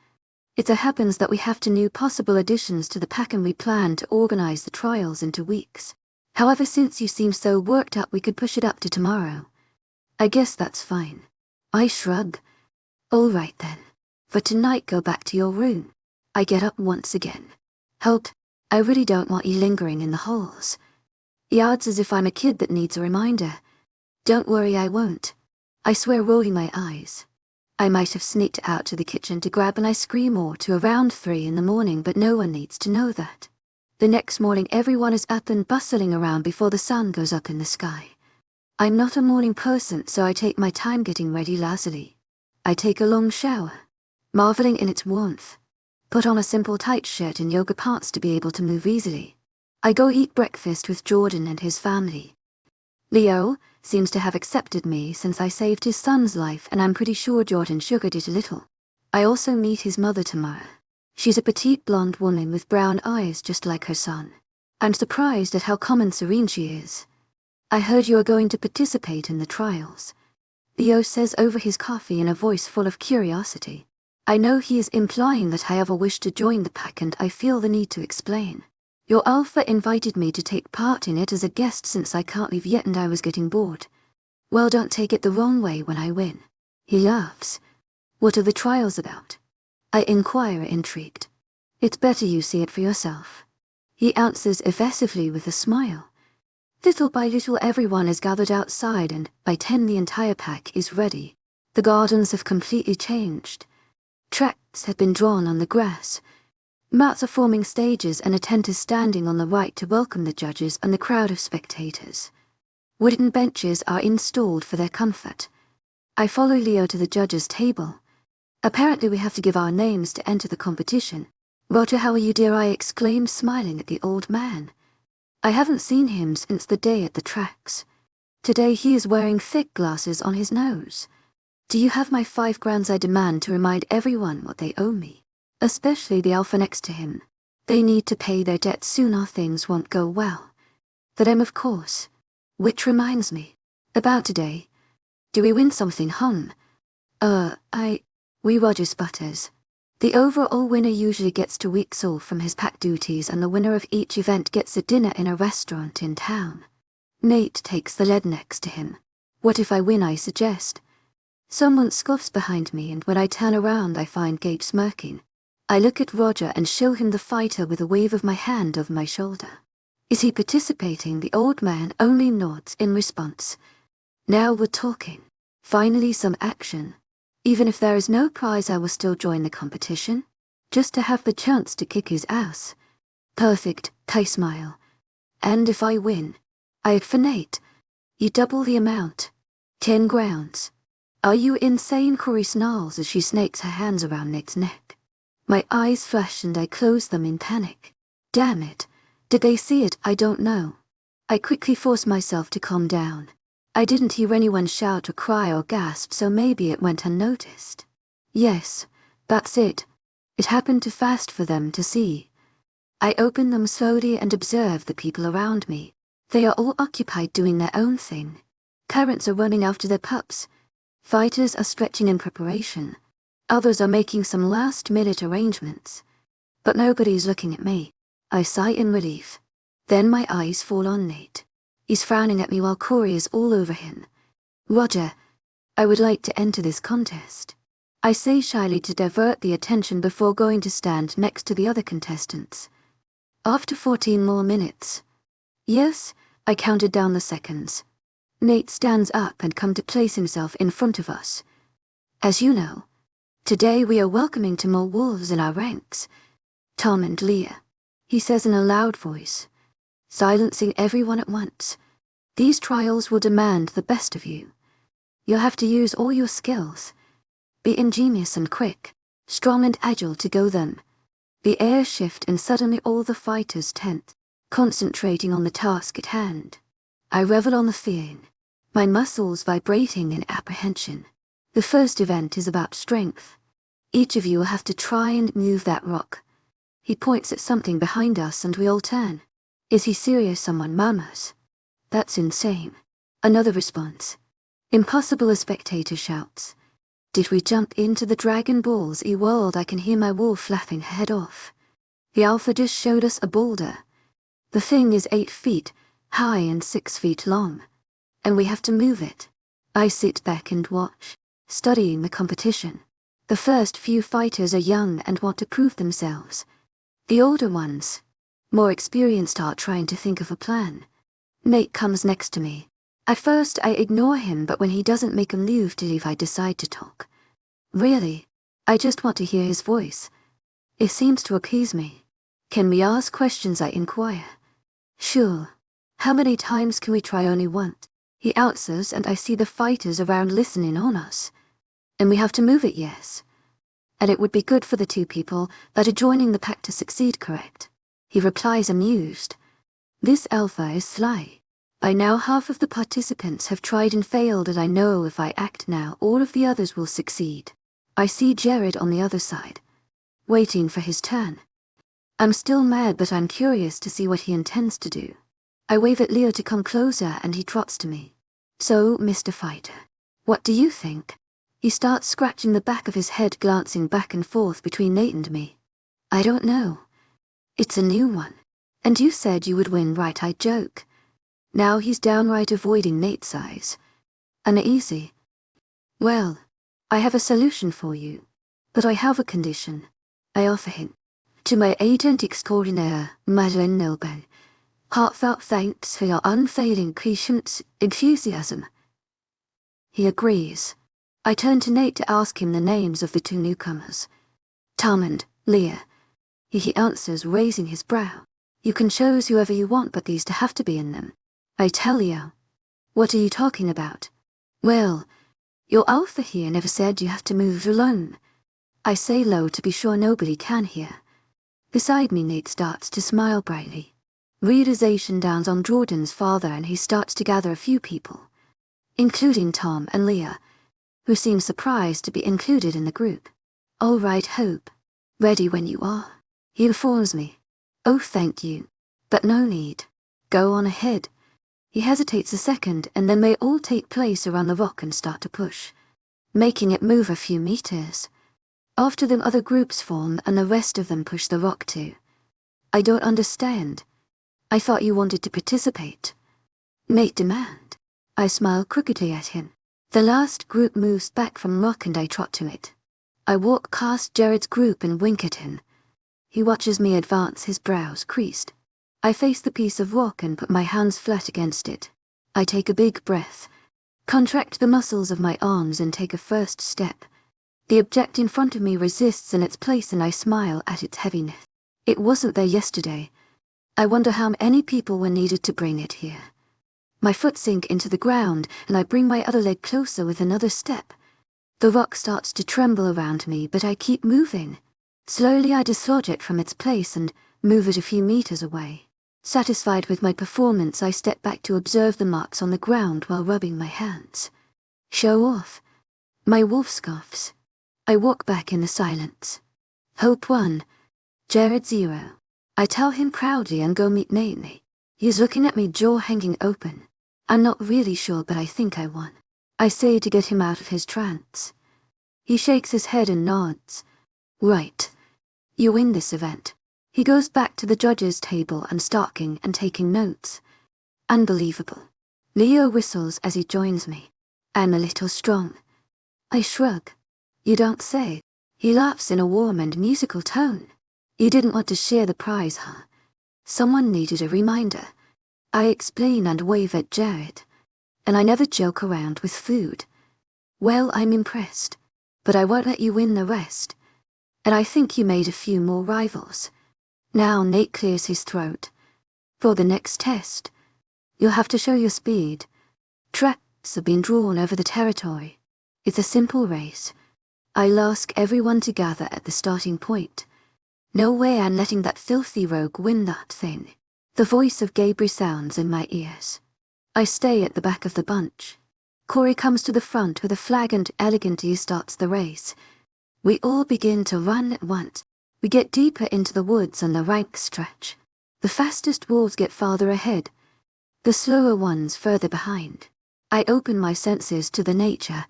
It so happens that we have 2 new possible additions to the pack and we plan to organize the trials in 2 weeks. However, since you seem so worked up, we could push it up to tomorrow. I guess that's fine. I shrug. All right then. For tonight, go back to your room. I get up once again. Halt. I really don't want you lingering in the halls. He adds as if I'm a kid that needs a reminder. Don't worry, I won't. I swear, rolling my eyes. I might have sneaked out to the kitchen to grab an ice cream or to around 3 in the morning, but no one needs to know that. The next morning, everyone is up and bustling around before the sun goes up in the sky. I'm not a morning person, so I take my time getting ready lazily. I take a long shower, marveling in its warmth. Put on a simple tight shirt and yoga pants to be able to move easily. I go eat breakfast with Jordan and his family. Leo seems to have accepted me since I saved his son's life, and I'm pretty sure Jordan sugared it a little. I also meet his mother, Tamara. She's a petite blonde woman with brown eyes just like her son. I'm surprised at how calm and serene she is. I heard you are going to participate in the trials. Leo says over his coffee in a voice full of curiosity. I know he is implying that I ever wish to join the pack, and I feel the need to explain. Your alpha invited me to take part in it as a guest since I can't leave yet and I was getting bored. Well, don't take it the wrong way when I win. He laughs. What are the trials about? I inquire, intrigued. It's better you see it for yourself. He answers evasively with a smile. Little by little everyone is gathered outside, and by 10 the entire pack is ready. The gardens have completely changed. Tracks have been drawn on the grass. Mats are forming stages and a tent is standing on the right to welcome the judges and the crowd of spectators. Wooden benches are installed for their comfort. I follow Leo to the judges' table. Apparently we have to give our names to enter the competition. Roger, how are you, dear? I exclaimed, smiling at the old man. I haven't seen him since the day at the tracks. Today he is wearing thick glasses on his nose. Do you have my 5 crowns? I demand, to remind everyone what they owe me. Especially the alpha next to him. They need to pay their debts soon or things won't go well. For them, of course. Which reminds me. About today. Do we win something, hon? We Roger sputters. The overall winner usually gets 2 weeks off from his pack duties, and the winner of each event gets a dinner in a restaurant in town. Nate takes the lead next to him. What if I win? I suggest. Someone scoffs behind me, and when I turn around I find Gage smirking. I look at Roger and show him the fighter with a wave of my hand over my shoulder. Is he participating? The old man only nods in response. Now we're talking. Finally some action. Even if there is no prize, I will still join the competition, just to have the chance to kick his ass. Perfect, I smile. And if I win, I for Nate. You double the amount. 10 grounds. Are you insane? Corey snarls as she snakes her hands around Nate's neck. My eyes flash and I close them in panic. Damn it. Did they see it? I don't know. I quickly force myself to calm down. I didn't hear anyone shout or cry or gasp, so maybe it went unnoticed. Yes, that's it. It happened too fast for them to see. I open them slowly and observe the people around me. They are all occupied doing their own thing. Parents are running after their pups. Fighters are stretching in preparation. Others are making some last-minute arrangements. But nobody's looking at me. I sigh in relief. Then my eyes fall on Nate. He's frowning at me while Corey is all over him. Roger, I would like to enter this contest. I say shyly to divert the attention before going to stand next to the other contestants. After 14 more minutes. Yes, I counted down the seconds. Nate stands up and comes to place himself in front of us. As you know, today we are welcoming 2 more wolves in our ranks. Tom and Leah, he says in a loud voice, silencing everyone at once. These trials will demand the best of you. You'll have to use all your skills. Be ingenious and quick, strong and agile to go them. The air shift and suddenly all the fighters tense, concentrating on the task at hand. I revel on the feeling, my muscles vibrating in apprehension. The first event is about strength. Each of you will have to try and move that rock. He points at something behind us and we all turn. Is he serious? Someone murmurs. That's insane. Another response. Impossible, a spectator shouts. Did we jump into the Dragon Ball's world? I can hear my wolf laughing her head off. The alpha just showed us a boulder. The thing is 8 feet high and 6 feet long. And we have to move it. I sit back and watch, studying the competition. The first few fighters are young and want to prove themselves. The older ones, more experienced, are trying to think of a plan. Nate comes next to me. At first I ignore him, but when he doesn't make a move to leave I decide to talk. Really, I just want to hear his voice. It seems to appease me. Can we ask questions? I inquire. Sure. How many times can we try? Only once. He answers, and I see the fighters around listening on us. And we have to move it, yes. And it would be good for the 2 people that are joining the pack to succeed, correct? He replies, amused. This alpha is sly. By now half of the participants have tried and failed, and I know if I act now all of the others will succeed. I see Jared on the other side, waiting for his turn. I'm still mad, but I'm curious to see what he intends to do. I wave at Leo to come closer and he trots to me. So, Mr. Fighter, what do you think? He starts scratching the back of his head, glancing back and forth between Nate and me. I don't know. It's a new one. And you said you would win, right? I joke. Now he's downright avoiding Nate's eyes. Uneasy. Well, I have a solution for you. But I have a condition. I offer him. To my agent extraordinaire, Madeleine Nelben, heartfelt thanks for your unfailing patience, enthusiasm. He agrees. I turn to Nate to ask him the names of the 2 newcomers. Tom and Leah. He answers, raising his brow. You can choose whoever you want, but these 2 have to be in them. I tell you. What are you talking about? Well, your alpha here never said you have to move alone. I say low to be sure nobody can hear. Beside me, Nate starts to smile brightly. Realization downs on Jordan's father and he starts to gather a few people, including Tom and Leah, who seem surprised to be included in the group. All right, Hope. Ready when you are. He informs me. Oh, thank you. But no need. Go on ahead. He hesitates a second and then they all take place around the rock and start to push, making it move a few meters. After them other groups form and the rest of them push the rock too. I don't understand. I thought you wanted to participate. Nate demand. I smile crookedly at him. The last group moves back from rock and I trot to it. I walk past Jared's group and wink at him. He watches me advance, his brows creased. I face the piece of rock and put my hands flat against it. I take a big breath, contract the muscles of my arms and take a first step. The object in front of me resists in its place and I smile at its heaviness. It wasn't there yesterday. I wonder how many people were needed to bring it here. My foot sinks into the ground and I bring my other leg closer with another step. The rock starts to tremble around me, but I keep moving. Slowly I dislodge it from its place and move it a few meters away. Satisfied with my performance, I step back to observe the marks on the ground while rubbing my hands. Show off. My wolf scoffs. I walk back in the silence. Hope 1. Jared 0. I tell him proudly and go meet Nate. He's looking at me, jaw hanging open. I'm not really sure, but I think I won. I say to get him out of his trance. He shakes his head and nods. Right. You win this event. He goes back to the judges' table and stalking and taking notes. Unbelievable. Leo whistles as he joins me. I'm a little strong. I shrug. You don't say. He laughs in a warm and musical tone. You didn't want to share the prize, huh? Someone needed a reminder. I explain and wave at Jared. And I never joke around with food. Well, I'm impressed. But I won't let you win the rest. And I think you made a few more rivals. Now Nate clears his throat. For the next test, you'll have to show your speed. lots have been drawn over the territory. It's a simple race. I'll ask everyone to gather at the starting point. No way I'm letting that filthy rogue win that thing. The voice of Gabriel sounds in my ears. I stay at the back of the bunch. Corey comes to the front with a flag and elegantly starts the race. We all begin to run at once. We get deeper into the woods and the ranks stretch. The fastest wolves get farther ahead, the slower ones further behind. I open my senses to the nature.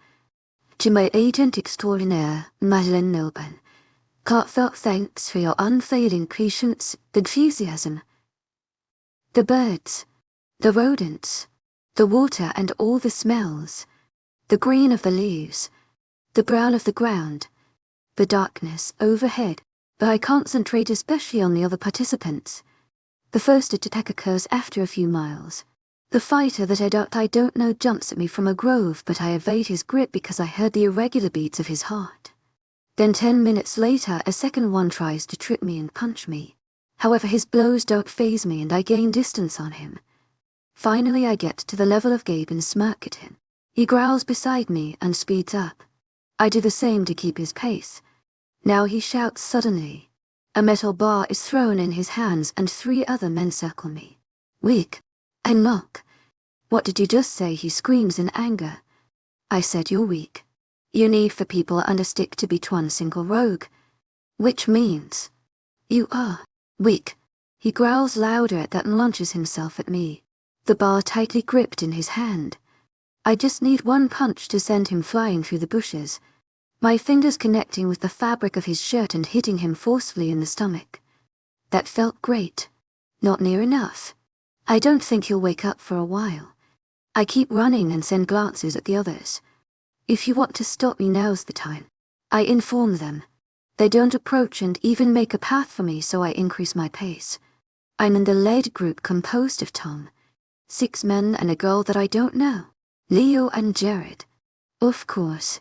To my agent extraordinaire, Madeleine Milburn, heartfelt thanks for your unfailing patience, enthusiasm. The birds, the rodents, the water and all the smells, the green of the leaves, the brown of the ground, the darkness overhead. But I concentrate especially on the other participants. The first attack occurs after a few miles. The fighter that I don't know jumps at me from a grove, but I evade his grip because I heard the irregular beats of his heart. Then 10 minutes later, a second one tries to trip me and punch me. However, his blows don't faze me and I gain distance on him. Finally, I get to the level of Gabe and smirk at him. He growls beside me and speeds up. I do the same to keep his pace. Now he shouts suddenly. A metal bar is thrown in his hands and 3 other men circle me. Weak. I mock. What did you just say? He screams in anger. I said you're weak. You need for people under stick to be one single rogue. Which means you are weak. He growls louder at that and launches himself at me, the bar tightly gripped in his hand. I just need one punch to send him flying through the bushes, my fingers connecting with the fabric of his shirt and hitting him forcefully in the stomach. That felt great. Not near enough. I don't think he'll wake up for a while. I keep running and send glances at the others. If you want to stop me, now's the time. I inform them. They don't approach and even make a path for me, so I increase my pace. I'm in the lead group composed of Tom, 6 men and a girl that I don't know, Leo and Jared. Of course.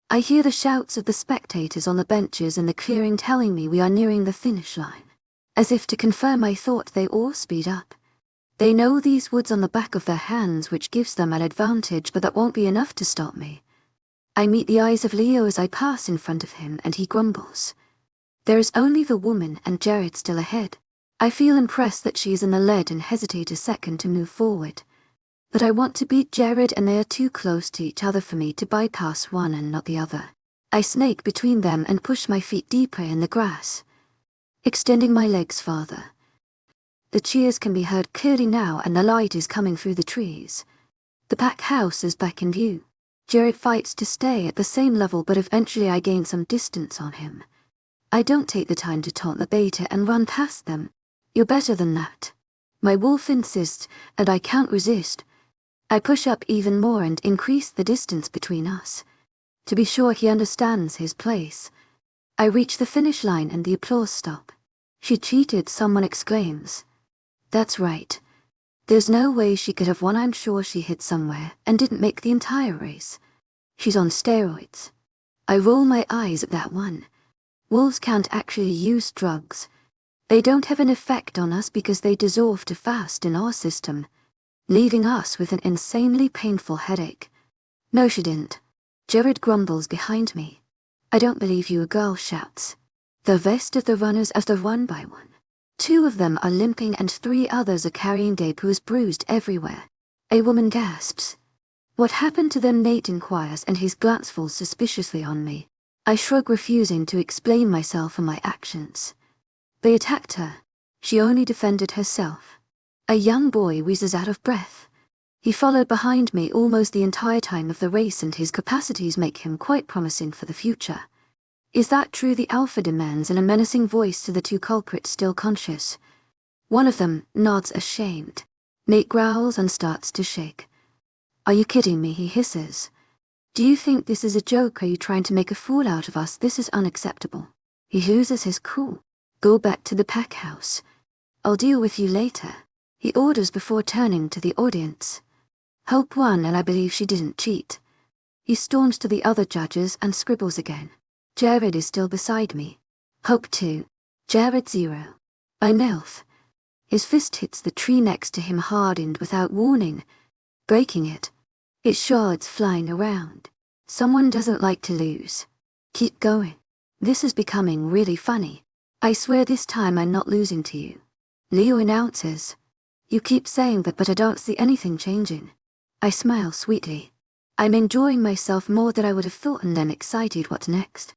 I hear the shouts of the spectators on the benches in the clearing telling me we are nearing the finish line. As if to confirm my thought, they all speed up. They know these woods on the back of their hands, which gives them an advantage, but that won't be enough to stop me. I meet the eyes of Leo as I pass in front of him, and he grumbles. There is only the woman and Jared still ahead. I feel impressed that she is in the lead and hesitate a second to move forward. But I want to beat Jared, and they are too close to each other for me to bypass one and not the other. I snake between them and push my feet deeper in the grass, extending my legs farther. The cheers can be heard clearly now, and the light is coming through the trees. The pack house is back in view. Jared fights to stay at the same level, but eventually I gain some distance on him. I don't take the time to taunt the beta and run past them. You're better than that. My wolf insists, and I can't resist. I push up even more and increase the distance between us, to be sure he understands his place. I reach the finish line and the applause stop. She cheated, someone exclaims. That's right. There's no way she could have won. I'm sure she hid somewhere and didn't make the entire race. She's on steroids. I roll my eyes at that one. Wolves can't actually use drugs. They don't have an effect on us because they dissolve too fast in our system, leaving us with an insanely painful headache. No, she didn't. Jared grumbles behind me. I don't believe you, a girl shouts. The rest of the runners as they run by one. 2 of them are limping and 3 others are carrying Gabe, who is bruised everywhere. A woman gasps. What happened to them? Nate inquires, and his glance falls suspiciously on me. I shrug, refusing to explain myself and my actions. They attacked her. She only defended herself. A young boy wheezes out of breath. He followed behind me almost the entire time of the race, and his capacities make him quite promising for the future. Is that true? The alpha demands in a menacing voice to the 2 culprits still conscious. One of them nods ashamed. Nate growls and starts to shake. Are you kidding me? He hisses. Do you think this is a joke? Are you trying to make a fool out of us? This is unacceptable. He loses his cool. Go back to the pack house. I'll deal with you later, he orders before turning to the audience. Hope won, and I believe she didn't cheat. He storms to the other judges and scribbles again. Jared is still beside me. Hope 2. Jared 0. I mouth. His fist hits the tree next to him hard and without warning, breaking it. It's shards flying around. Someone doesn't like to lose. Keep going. This is becoming really funny. I swear this time I'm not losing to you. Leo announces. You keep saying that, but I don't see anything changing. I smile sweetly. I'm enjoying myself more than I would have thought and I'm excited what's next.